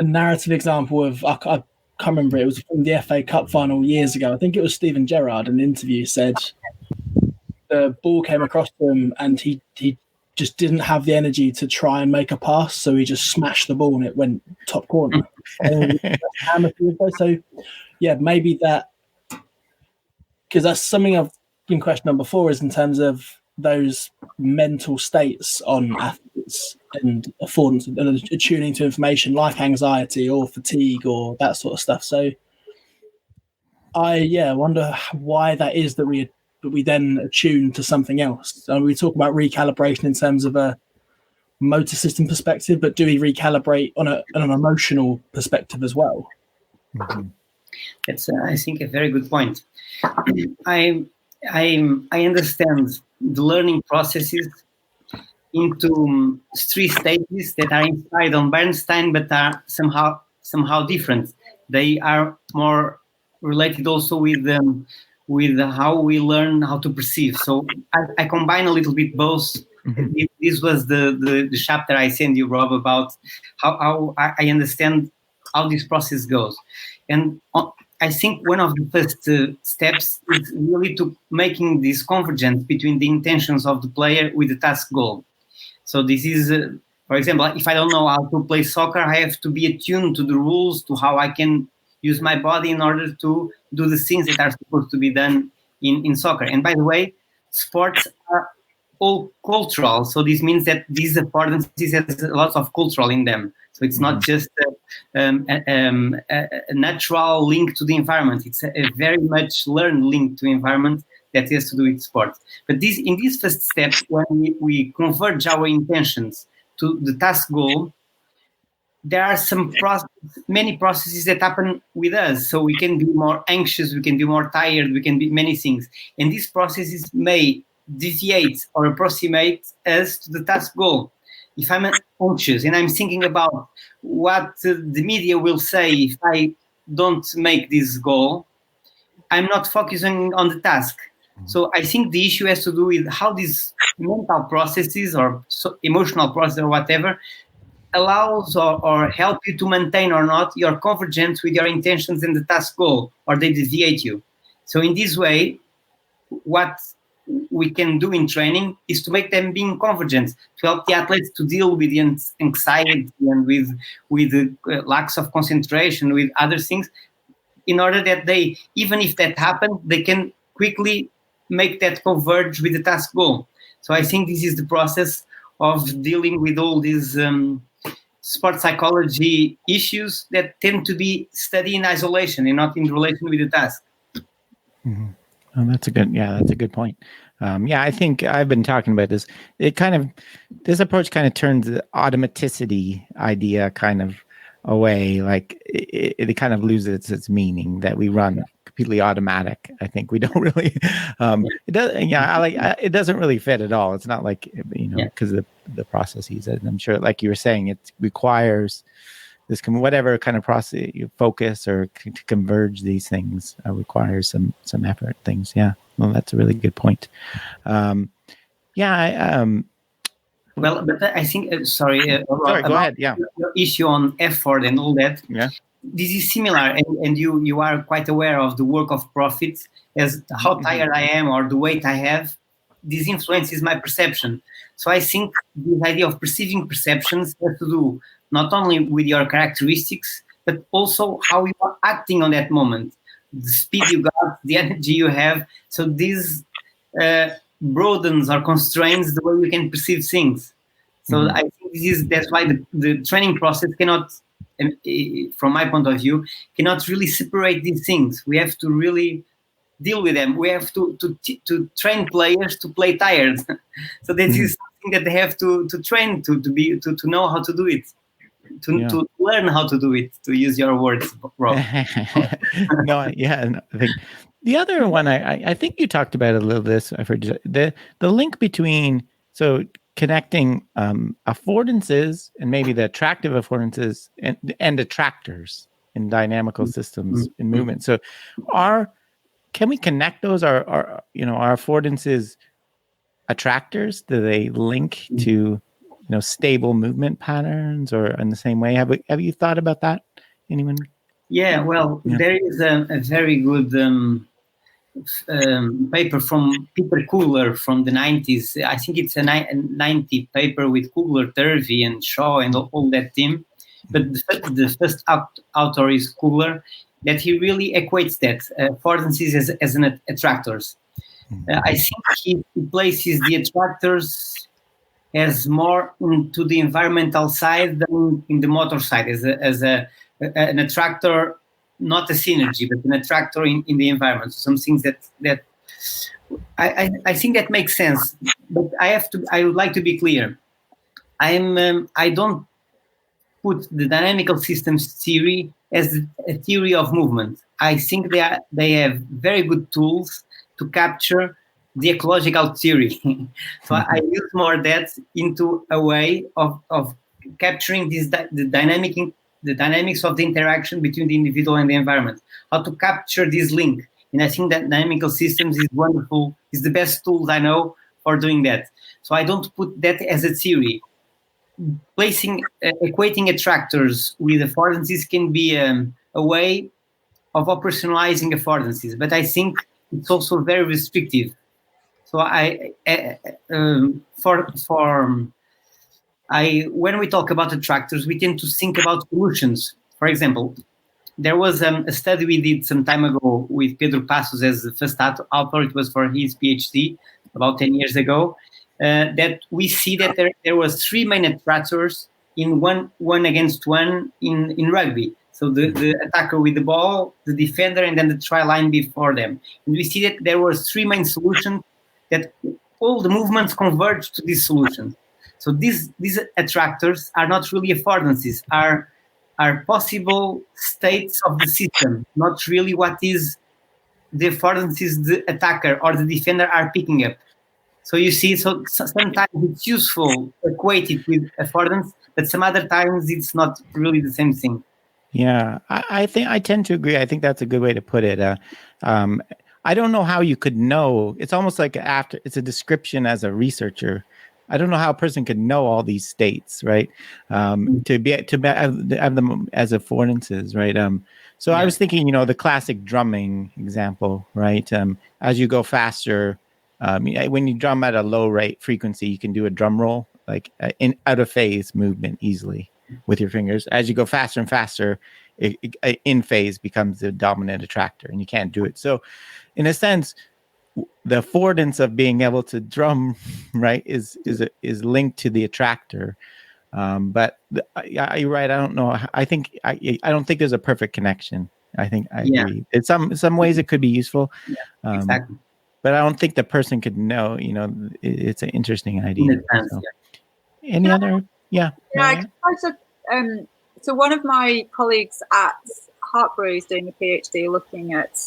narrative example of, I can't remember, it was from the FA Cup final years ago. I think it was Steven Gerrard in an interview said the ball came across to him and he just didn't have the energy to try and make a pass, so he just smashed the ball and it went top corner. So, yeah, maybe that, because that's something I've been questioned on before, is in terms of those mental states on athletes and affordance and attuning to information like anxiety or fatigue or that sort of stuff. So I wonder why that is that we then attune to something else. And we talk about recalibration in terms of a motor system perspective, but do we recalibrate on an emotional perspective as well? Mm-hmm. That's I think a very good point. I understand the learning processes into three stages that are inspired on Bernstein, but are somehow different. They are more related also with how we learn how to perceive. So I combine a little bit both. Mm-hmm. This was the chapter I sent you, Rob, about how I understand how this process goes. And I think one of the first steps is really to making this convergence between the intentions of the player with the task goal. So this is, for example, if I don't know how to play soccer, I have to be attuned to the rules, to how I can use my body in order to do the things that are supposed to be done in soccer. And by the way, sports are all cultural. So this means that these affordances has a lot of cultural in them. So it's not just a natural link to the environment. It's a very much learned link to environment that has to do with sport. But in this first step, when we converge our intentions to the task goal, there are many processes that happen with us. So we can be more anxious, we can be more tired, we can be many things. And these processes may deviate or approximate us to the task goal. If I'm anxious and I'm thinking about what the media will say if I don't make this goal, I'm not focusing on the task. So I think the issue has to do with how these mental processes or emotional process or whatever allows or help you to maintain or not your convergence with your intentions and the task goal, or they deviate you. So in this way, what we can do in training is to make them being convergent, to help the athletes to deal with the anxiety and with the lacks of concentration, with other things, in order that they, even if that happens, they can quickly make that converge with the task goal. So I think this is the process of dealing with all these sport psychology issues that tend to be studied in isolation and not in relation with the task. Mm-hmm. Oh, that's a good point. I think I've been talking about this. This approach kind of turns the automaticity idea kind of away. Like it kind of loses its meaning that we run completely automatic. I think we don't really. It does. It doesn't really fit at all. It's not like because of the processes. And I'm sure, like you were saying, it requires this whatever kind of process you focus or to converge these things requires some effort. Things. Yeah. Well, that's a really good point. Well, but I think, sorry, go ahead. Yeah. Your issue on effort and all that. Yeah. This is similar, and you are quite aware of the work of profits as how tired I am or the weight I have. This influences my perception. So I think this idea of perceiving perceptions has to do not only with your characteristics, but also how you are acting on that moment, the speed you got, the energy you have. So this broadens or constrains the way you can perceive things. So I think that's why the training process cannot, from my point of view, cannot really separate these things. We have to really deal with them. We have to train players to play tired. So that is something that they have to train to know how to do it. To learn how to do it, to use your words, Rob. I think the other one, I think you talked about a little this. I've heard the link between connecting affordances and maybe the attractive affordances and attractors in dynamical systems in movement. So can we connect those? Are affordances attractors? Do they link to stable movement patterns, or in the same way? Have you thought about that? Anyone? Yeah, well, there is a very good paper from Peter Kugler from the 90s. I think it's a 90 paper with Kugler, Turvey, and Shaw and all that team. But the first author is Kugler, that he really equates that affordances as an attractors. I think he places the attractors as more into the environmental side than in the motor side, as an attractor, not a synergy, but an attractor in the environment. Some things that I think that makes sense. But I would like to be clear. I don't put the dynamical systems theory as a theory of movement. I think they have very good tools to capture the ecological theory. So I use more that into a way of capturing the dynamics of the interaction between the individual and the environment, how to capture this link. And I think that dynamical systems is wonderful, is the best tools I know for doing that. So I don't put that as a theory. Equating attractors with affordances can be a way of operationalizing affordances, but I think it's also very restrictive. So when we talk about attractors, we tend to think about solutions. For example, there was a study we did some time ago with Pedro Passos as the first author. It was for his PhD about 10 years ago. That we see that there was three main attractors in one against one in rugby. So the attacker with the ball, the defender, and then the try line before them. And we see that there were three main solutions that all the movements converge to this solution. So these attractors are not really affordances, are possible states of the system, not really what is the affordances the attacker or the defender are picking up. So you see, so sometimes it's useful to equate it with affordance, but some other times it's not really the same thing. Yeah, I think I tend to agree. I think that's a good way to put it. I don't know how you could know. It's almost like it's a description as a researcher. I don't know how a person could know all these states, right? To have them as affordances, right? So I was thinking, the classic drumming example, right? As you go faster, when you drum at a low rate frequency, you can do a drum roll, like in out of phase movement easily with your fingers. As you go faster and faster, in phase becomes the dominant attractor, and you can't do it. So, in a sense, the affordance of being able to drum, right, is linked to the attractor. But you're right. I don't know. I think I don't think there's a perfect connection. I think I agree. In some ways it could be useful. Yeah, exactly. But I don't think the person could know. It's an interesting idea. So. Any other? Yeah. Yeah. So one of my colleagues at Hartbury is doing a PhD looking at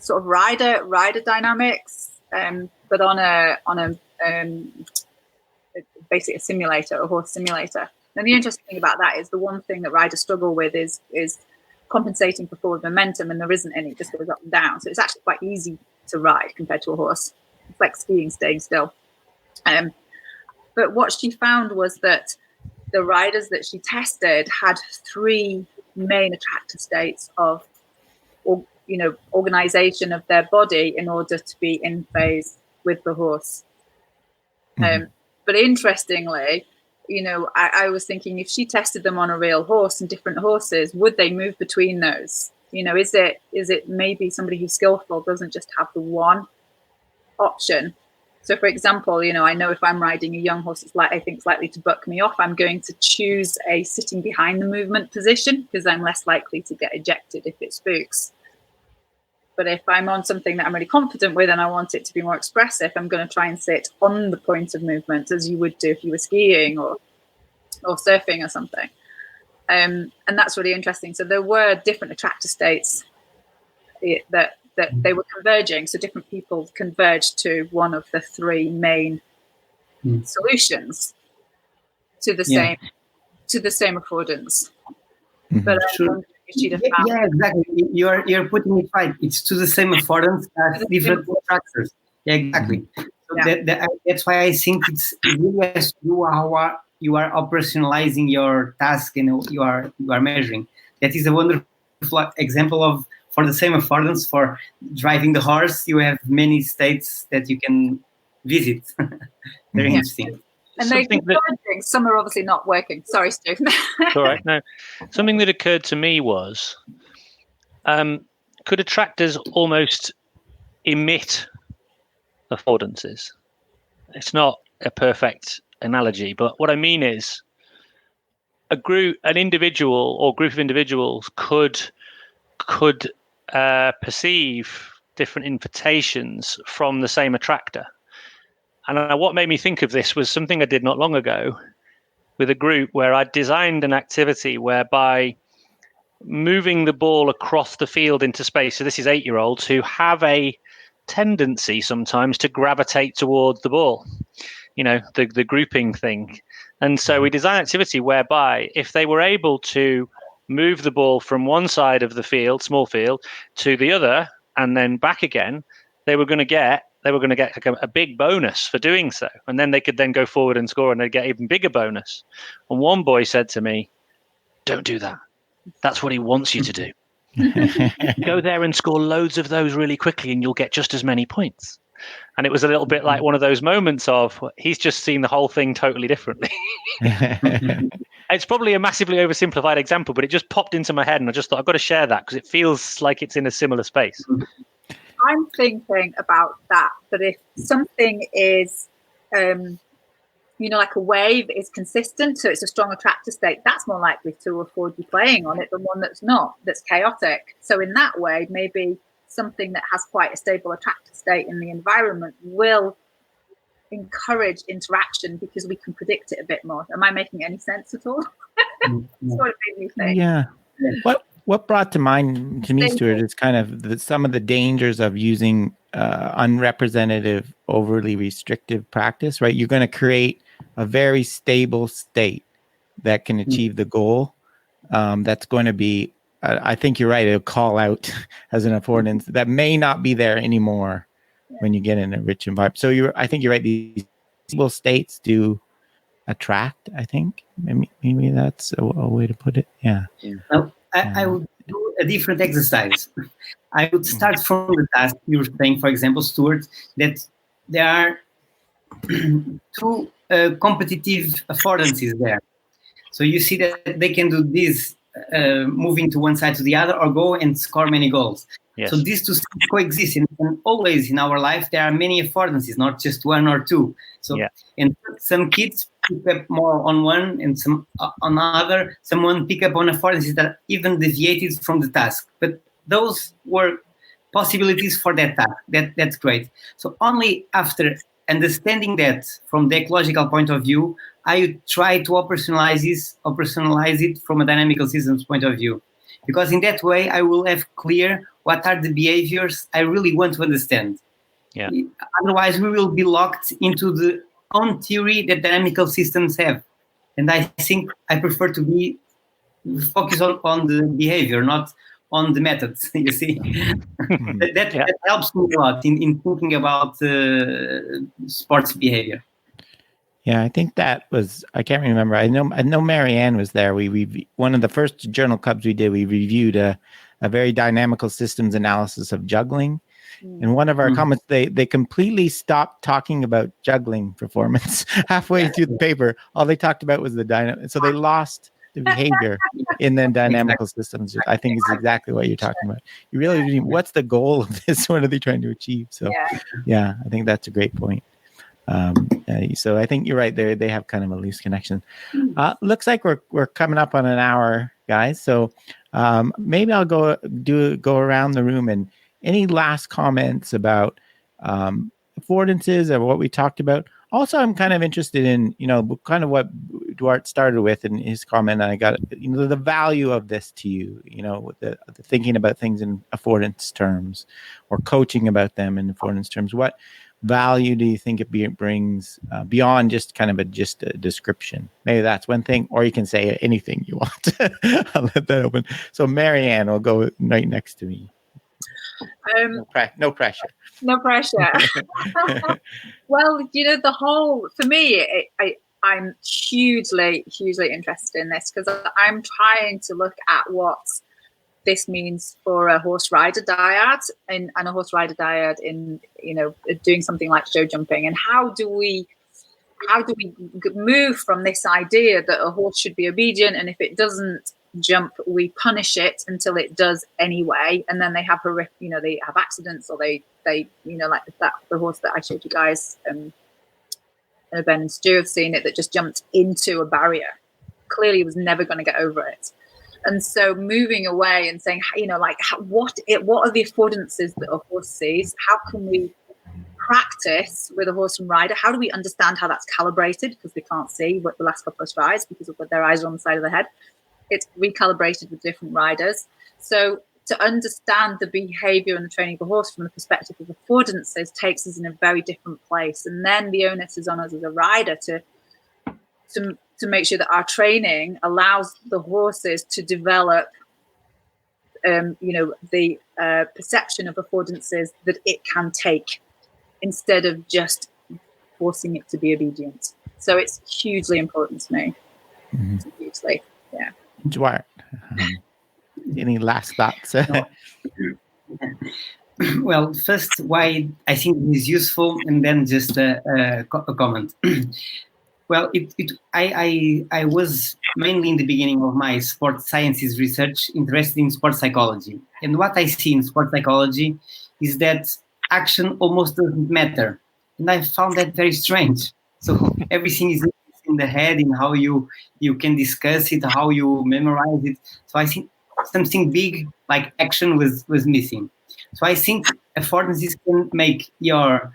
sort of rider dynamics, but on a basically a simulator, a horse simulator. And the interesting thing about that is the one thing that riders struggle with is compensating for forward momentum, and there isn't any. It just goes up and down. So it's actually quite easy to ride compared to a horse. It's like skiing, staying still. But what she found was that the riders that she tested had three main attractor states of, organization of their body in order to be in phase with the horse. But interestingly, I was thinking if she tested them on a real horse and different horses, would they move between those? Is it maybe somebody who's skillful doesn't just have the one option? So, for example, I know if I'm riding a young horse, I think it's likely to buck me off. I'm going to choose a sitting behind the movement position because I'm less likely to get ejected if it spooks. But if I'm on something that I'm really confident with and I want it to be more expressive, I'm going to try and sit on the point of movement as you would do if you were skiing or surfing or something. And that's really interesting. So there were different attractor states that they were converging. So different people converged to one of the three main solutions to the same affordance. But exactly. You're putting it right. It's to the same affordance as different attractors. Yeah, exactly. So that's why I think it really has to do how you are operationalizing your task and you are measuring. That is a wonderful example of, for the same affordance, for driving the horse, you have many states that you can visit. Very interesting. And some are obviously not working. Sorry, Stu. All right. No, something that occurred to me was, could attractors almost emit affordances? It's not a perfect analogy, but what I mean is an individual or group of individuals could perceive different invitations from the same attractor. And what made me think of this was something I did not long ago with a group where I designed an activity whereby moving the ball across the field into space. So this is 8-year-olds who have a tendency sometimes to gravitate towards the ball, the grouping thing. And so we designed an activity whereby if they were able to move the ball from one side of the field, small field, to the other and then back again, they were going to get like a big bonus for doing so. And then they could then go forward and score and they'd get even bigger bonus. And one boy said to me, "Don't do that. That's what he wants you to do. Go there and score loads of those really quickly and you'll get just as many points." And it was a little bit like one of those moments of he's just seen the whole thing totally differently. It's probably a massively oversimplified example, but it just popped into my head and I just thought I've got to share that because it feels like it's in a similar space. I'm thinking about that if something is, like a wave is consistent, so it's a strong attractor state, that's more likely to afford you playing on it than one that's not, that's chaotic. So in that way, maybe something that has quite a stable attractor state in the environment will encourage interaction because we can predict it a bit more. Am I making any sense at all? That's what it made me think. Yeah. What brought to mind to me, Stuart, is kind of some of the dangers of using unrepresentative, overly restrictive practice, right? You're going to create a very stable state that can achieve the goal. That's going to be, I think you're right, it'll call out as an affordance that may not be there anymore when you get in a rich environment. So I think you're right, these stable states do attract, I think. Maybe that's a way to put it. Yeah. Well, I would do a different exercise. I would start from the task you were saying, for example, Stuart, that there are two competitive affordances there. So you see that they can do this, moving to one side to the other, or go and score many goals. Yes. So these two coexist, and always in our life there are many affordances, not just one or two. So and some kids pick up more on one, and some on other. Someone pick up on affordances that even deviated from the task, but those were possibilities for that task. That's great. So only after understanding that from the ecological point of view, I would try to operationalize it from a dynamical systems point of view, because in that way I will have clear what are the behaviors I really want to understand. Yeah. Otherwise, we will be locked into the own theory that dynamical systems have, and I think I prefer to be focused on the behavior, not on the methods. You see, that helps me a lot in thinking about sports behavior. Yeah, I think that was, I can't remember. I know Marianne was there. We one of the first journal clubs we did, we reviewed a very dynamical systems analysis of juggling. And one of our comments, they completely stopped talking about juggling performance halfway through the paper. All they talked about was the dynamic. So they lost the behavior in the dynamical systems. I think is exactly what you're talking about. You really, what's the goal of this? What are they trying to achieve? So yeah, I think that's a great point. So I think you're right there. They have kind of a loose connection. Looks like we're coming up on an hour, guys. So maybe I'll go around the room, and any last comments about affordances or what we talked about. Also, I'm kind of interested in, kind of what Duarte started with in his comment. I got, the value of this to you, with the thinking about things in affordance terms or coaching about them in affordance terms. What value do you think it brings beyond just kind of a description? Maybe that's one thing, or you can say anything you want. I'll let that open. So Marianne will go right next to me. No pressure. No pressure. Well, the whole, for me, I'm hugely interested in this, because I'm trying to look at what this means for a horse rider dyad and a horse rider dyad in doing something like show jumping, and how do we move from this idea that a horse should be obedient, and if it doesn't jump we punish it until it does anyway, and then they have they have accidents, or they like the horse that I showed you guys, Ben and Stu have seen it, that just jumped into a barrier, clearly was never going to get over it. And so moving away and saying, what are the affordances that a horse sees? How can we practice with a horse and rider? How do we understand how that's calibrated? Because they can't see what the last couple of strides because of what their eyes are on the side of the head. It's recalibrated with different riders. So to understand the behavior and the training of a horse from the perspective of affordances takes us in a very different place. And then the onus is on us as a rider to make sure that our training allows the horses to develop, the perception of affordances that it can take, instead of just forcing it to be obedient. So it's hugely important to me. Hugely, yeah. Duarte, any last thoughts? Well, first, why I think it is useful, and then just a comment. Well, I was mainly in the beginning of my sports sciences research interested in sports psychology. And what I see in sports psychology is that action almost doesn't matter. And I found that very strange. So everything is in the head, in how you can discuss it, how you memorize it. So I think something big like action was missing. So I think affordances can make your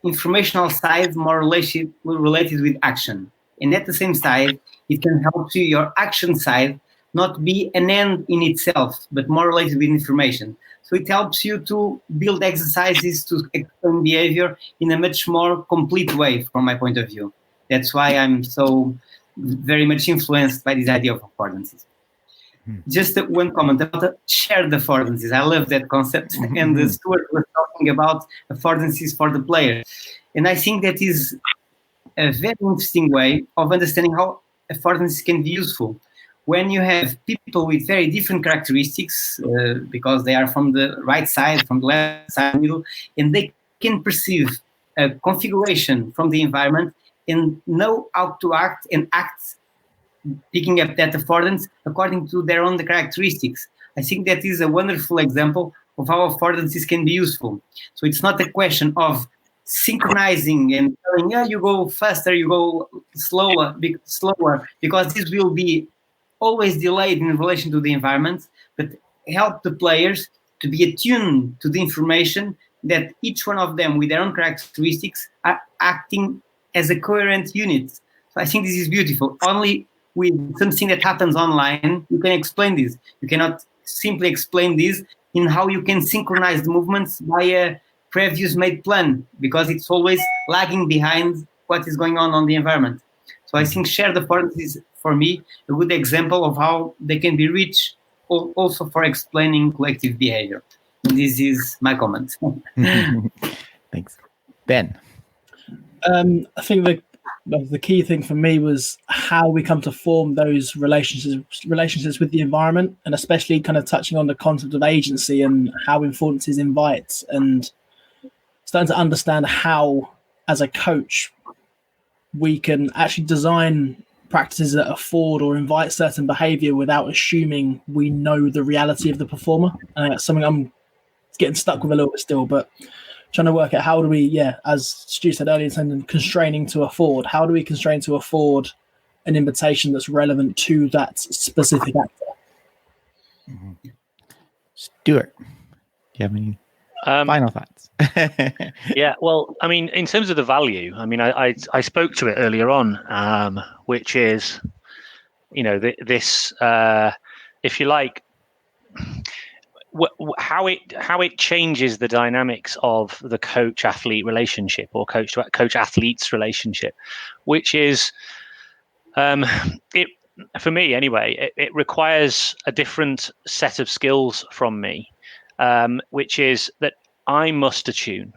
informational side more related with action. And at the same side, it can help you, your action side, not be an end in itself, but more related with information. So it helps you to build exercises to explain behavior in a much more complete way from my point of view. That's why I'm so very much influenced by this idea of affordances. Just one comment about shared affordances. I love that concept. And Stuart was talking about affordances for the player. And I think that is a very interesting way of understanding how affordances can be useful. When you have people with very different characteristics, because they are from the right side, from the left side, middle, and they can perceive a configuration from the environment and know how to act and act, picking up that affordance according to their own characteristics. I think that is a wonderful example of how affordances can be useful. So it's not a question of synchronizing and telling, yeah, you go faster, you go slower, because this will be always delayed in relation to the environment, but help the players to be attuned to the information that each one of them with their own characteristics are acting as a coherent unit. So I think this is beautiful. Only with something that happens online, you can explain this. You cannot simply explain this in how you can synchronize the movements by a previous made plan, because it's always lagging behind what is going on the environment. So I think shared affordances is, for me, a good example of how they can be rich also for explaining collective behavior. And this is my comment. Thanks. Ben? I think the key thing for me was how we come to form those relationships with the environment, and especially kind of touching on the concept of agency and how affordances invite, and starting to understand how, as a coach, we can actually design practices that afford or invite certain behavior without assuming we know the reality of the performer. That's something I'm getting stuck with a little bit still, but trying to work out how do we, as Stu said earlier, constraining to afford. How do we constrain to afford an invitation that's relevant to that specific actor? Stuart, do you have any final thoughts? Yeah, well, I mean, in terms of the value, I mean, I spoke to it earlier on, which is, this, if you like, how it changes the dynamics of the coach-athlete relationship or coach-athletes relationship, which is, it for me anyway, it requires a different set of skills from me, which is that I must attune.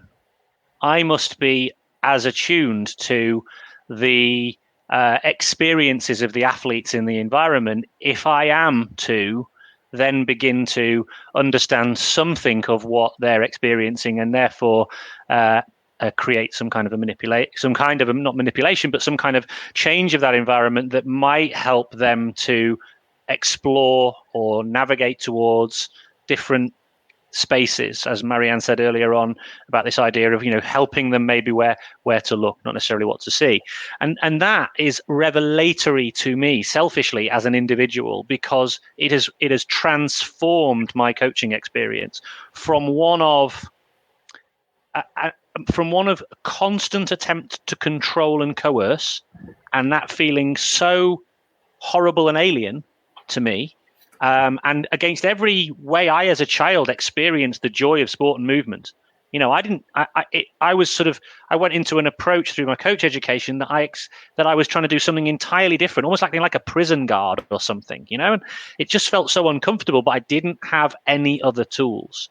I must be as attuned to the experiences of the athletes in the environment if I am to then begin to understand something of what they're experiencing, and therefore create some kind of not manipulation, but some kind of change of that environment that might help them to explore or navigate towards different spaces, as Marianne said earlier on about this idea of helping them maybe where to look, not necessarily what to see, and that is revelatory to me selfishly as an individual, because it has transformed my coaching experience from one of constant attempt to control and coerce, and that feeling so horrible and alien to me. And against every way I, as a child, experienced the joy of sport and movement, I went into an approach through my coach education that I was trying to do something entirely different, almost like a prison guard or something, and it just felt so uncomfortable, but I didn't have any other tools.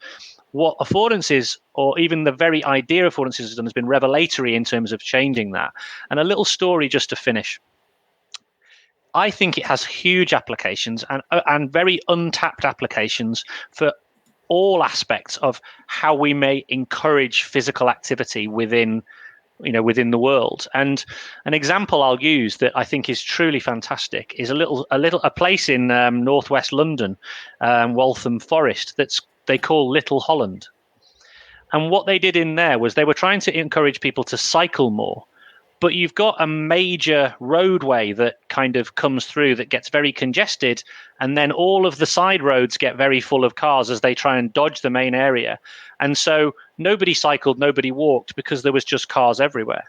What affordances, or even the very idea of affordances has done, has been revelatory in terms of changing that. And a little story just to finish. I think it has huge applications and very untapped applications for all aspects of how we may encourage physical activity within the world. And an example I'll use that I think is truly fantastic is a place in northwest London, Waltham Forest, they call Little Holland. And what they did in there was they were trying to encourage people to cycle more, but you've got a major roadway that kind of comes through that gets very congested, and then all of the side roads get very full of cars as they try and dodge the main area. And so nobody cycled, nobody walked, because there was just cars everywhere.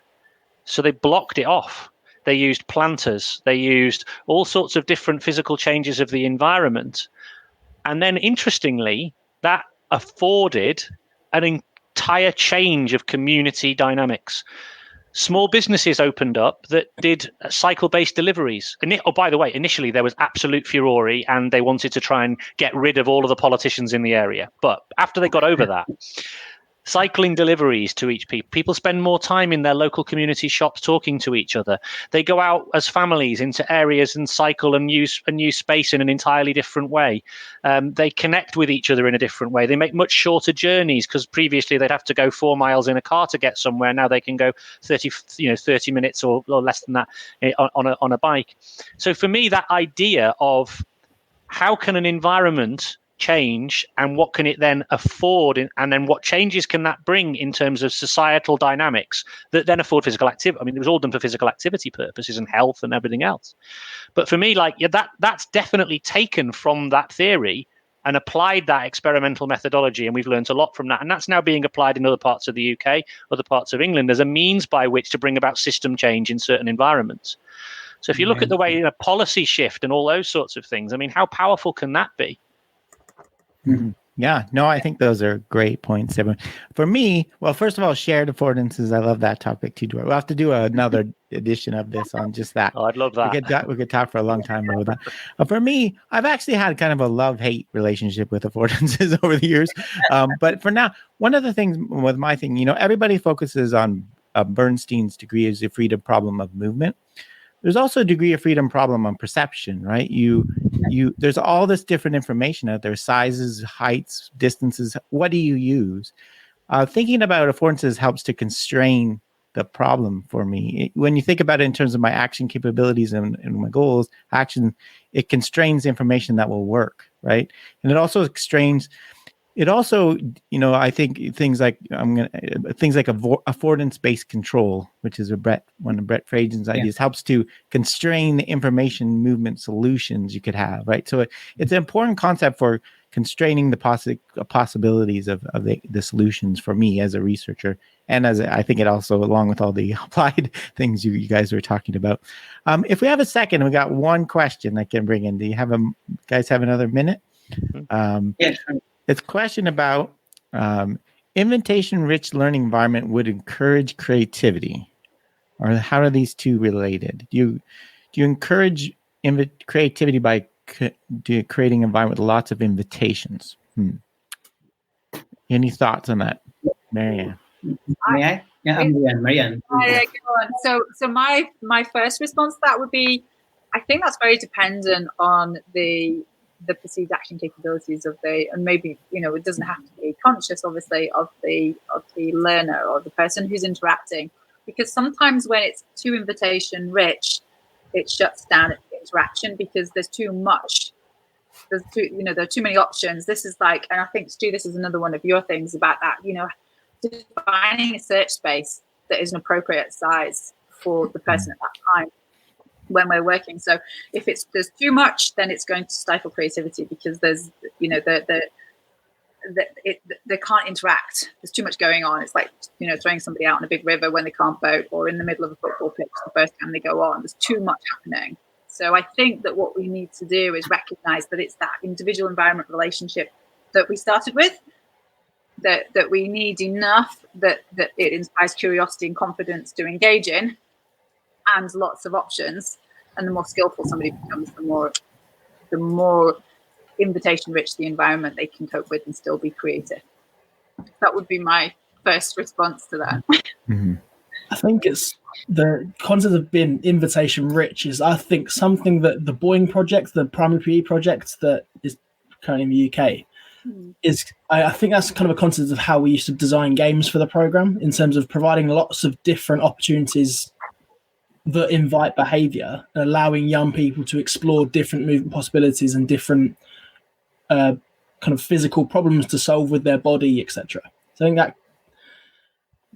So they blocked it off. They used planters. They used all sorts of different physical changes of the environment. And then, interestingly, that afforded an entire change of community dynamics. Small businesses opened up that did cycle-based deliveries. Oh, by the way, initially there was absolute furore and they wanted to try and get rid of all of the politicians in the area. But after they got over that, cycling deliveries to each people spend more time in their local community shops talking to each other. They go out as families into areas and cycle and use space in an entirely different way. They connect with each other in a different way. They make much shorter journeys, because previously they'd have to go 4 miles in a car to get somewhere. Now they can go 30 minutes or less than that on a bike. So for me, that idea of how can an environment change and what can it then afford, and then what changes can that bring in terms of societal dynamics that then afford physical activity. I mean, it was all done for physical activity purposes and health and everything else. But for me, that's definitely taken from that theory and applied that experimental methodology, and we've learned a lot from that. And that's now being applied in other parts of the UK, other parts of England, as a means by which to bring about system change in certain environments. So if you look at the way a policy shift and all those sorts of things, I mean, how powerful can that be? Mm-hmm. Yeah, no, I think those are great points. For me, well, first of all, shared affordances. I love that topic too. We'll have to do another edition of this on just that. Oh, I'd love that. We could talk for a long time about that. For me, I've actually had kind of a love-hate relationship with affordances over the years. But for now, one of the things with my thing, everybody focuses on Bernstein's degree of freedom problem of movement. There's also a degree of freedom problem on perception, right? There's all this different information out there: sizes, heights, distances. What do you use? Thinking about affordances helps to constrain the problem for me. When you think about it in terms of my action capabilities and my goals, it constrains information that will work, right? And it also constrains. It also, I think things like affordance-based control, which is one of Brett Fraden's ideas, helps to constrain the information movement solutions you could have, right? So it's an important concept for constraining the possibilities of the solutions for me as a researcher, and I think it also, along with all the applied things you guys were talking about. If we have a second, we got one question I can bring in. Do you guys have another minute? Yeah, sure. It's a question about invitation-rich learning environment would encourage creativity, or how are these two related? Do you encourage creativity by creating an environment with lots of invitations? Any thoughts on that, Marianne? May I? Yeah, I'm Marianne. Go on. So my first response to that would be, I think that's very dependent on the perceived action capabilities and maybe, it doesn't have to be conscious, obviously, of the learner or the person who's interacting, because sometimes when it's too invitation rich, it shuts down interaction because there's too much. There are too many options. This is and I think, Stu, this is another one of your things about that, defining a search space that is an appropriate size for the person at that time when we're working. So if there's too much, then it's going to stifle creativity, because there's they can't interact. There's too much going on. It's like throwing somebody out on a big river when they can't boat, or in the middle of a football pitch the first time they go on. There's too much happening. So I think that what we need to do is recognize that it's that individual environment relationship that we started with, that we need enough that it inspires curiosity and confidence to engage in, and lots of options. And the more skillful somebody becomes, the more invitation rich the environment they can cope with and still be creative. That would be my first response to that. Mm-hmm. I think it's the concept of being invitation rich is, I think, something that the Boeing project, the primary PE project that is currently in the UK, is, I think that's kind of a concept of how we used to design games for the program, in terms of providing lots of different opportunities that invite behavior, allowing young people to explore different movement possibilities and different kind of physical problems to solve with their body, etc. So I think that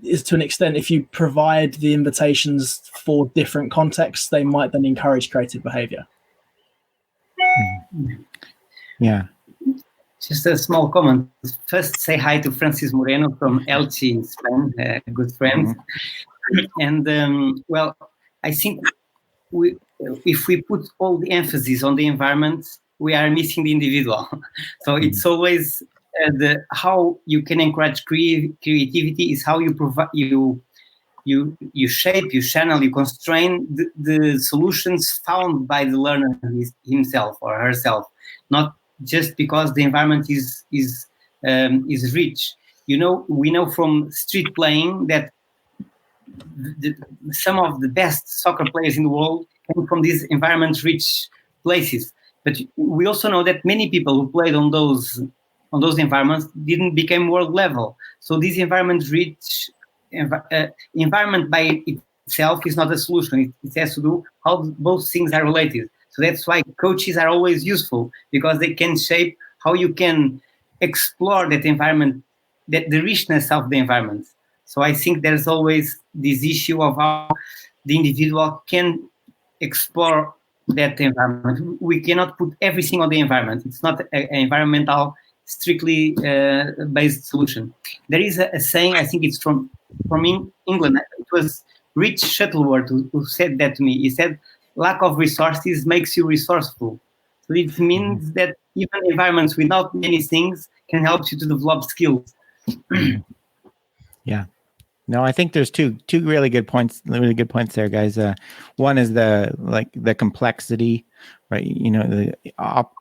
is to an extent, if you provide the invitations for different contexts, they might then encourage creative behavior. Yeah. Just a small comment. First, say hi to Francis Moreno from Elegy in Spain, a good friend. And well, I think if we put all the emphasis on the environment, we are missing the individual. So it's always how you can encourage creativity is how you provide you shape, you channel, you constrain the solutions found by the learner himself or herself, not just because the environment is rich. We know from street playing that some of the best soccer players in the world came from these environment-rich places. But we also know that many people who played on those environments didn't become world level. So this environment-rich environment by itself is not a solution. It has to do how both things are related. So that's why coaches are always useful, because they can shape how you can explore that environment, the richness of the environment. So I think there's always this issue of how the individual can explore that environment. We cannot put everything on the environment. It's not an environmental, strictly based solution. There is a saying, I think it's from England. It was Rich Shuttleworth who said that to me. He said, lack of resources makes you resourceful. So it means that even environments without many things can help you to develop skills. Yeah. No, I think there's two really good points there, guys. One is the complexity, right? The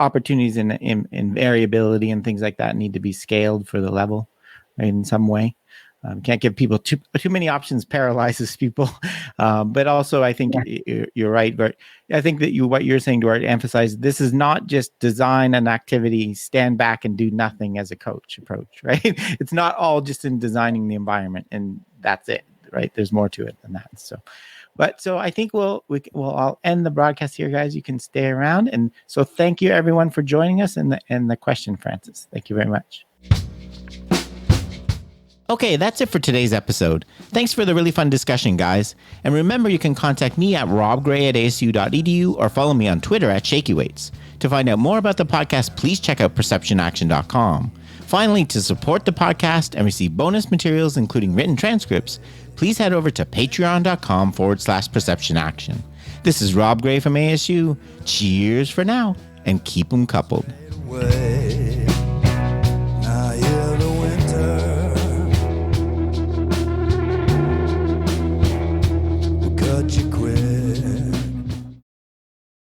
opportunities in variability and things like that need to be scaled for the level, right? In some way. Can't give people too many options, paralyzes people. But also, I think you're right. But I think that what you're saying, Duarte, emphasize this is not just design an activity, stand back and do nothing as a coach approach, right? It's not all just in designing the environment and that's it, right? There's more to it than that. So I think I'll end the broadcast here, guys. You can stay around, and so thank you everyone for joining us and the question, Francis. Thank you very much. Okay, that's it for today's episode. Thanks for the really fun discussion, guys. And remember, you can contact me at robgray@asu.edu or follow me on Twitter at ShakyWeights. To find out more about the podcast, please check out perceptionaction.com. Finally, to support the podcast and receive bonus materials, including written transcripts, please head over to patreon.com/perceptionaction. This is Rob Gray from ASU. Cheers for now, and keep them coupled.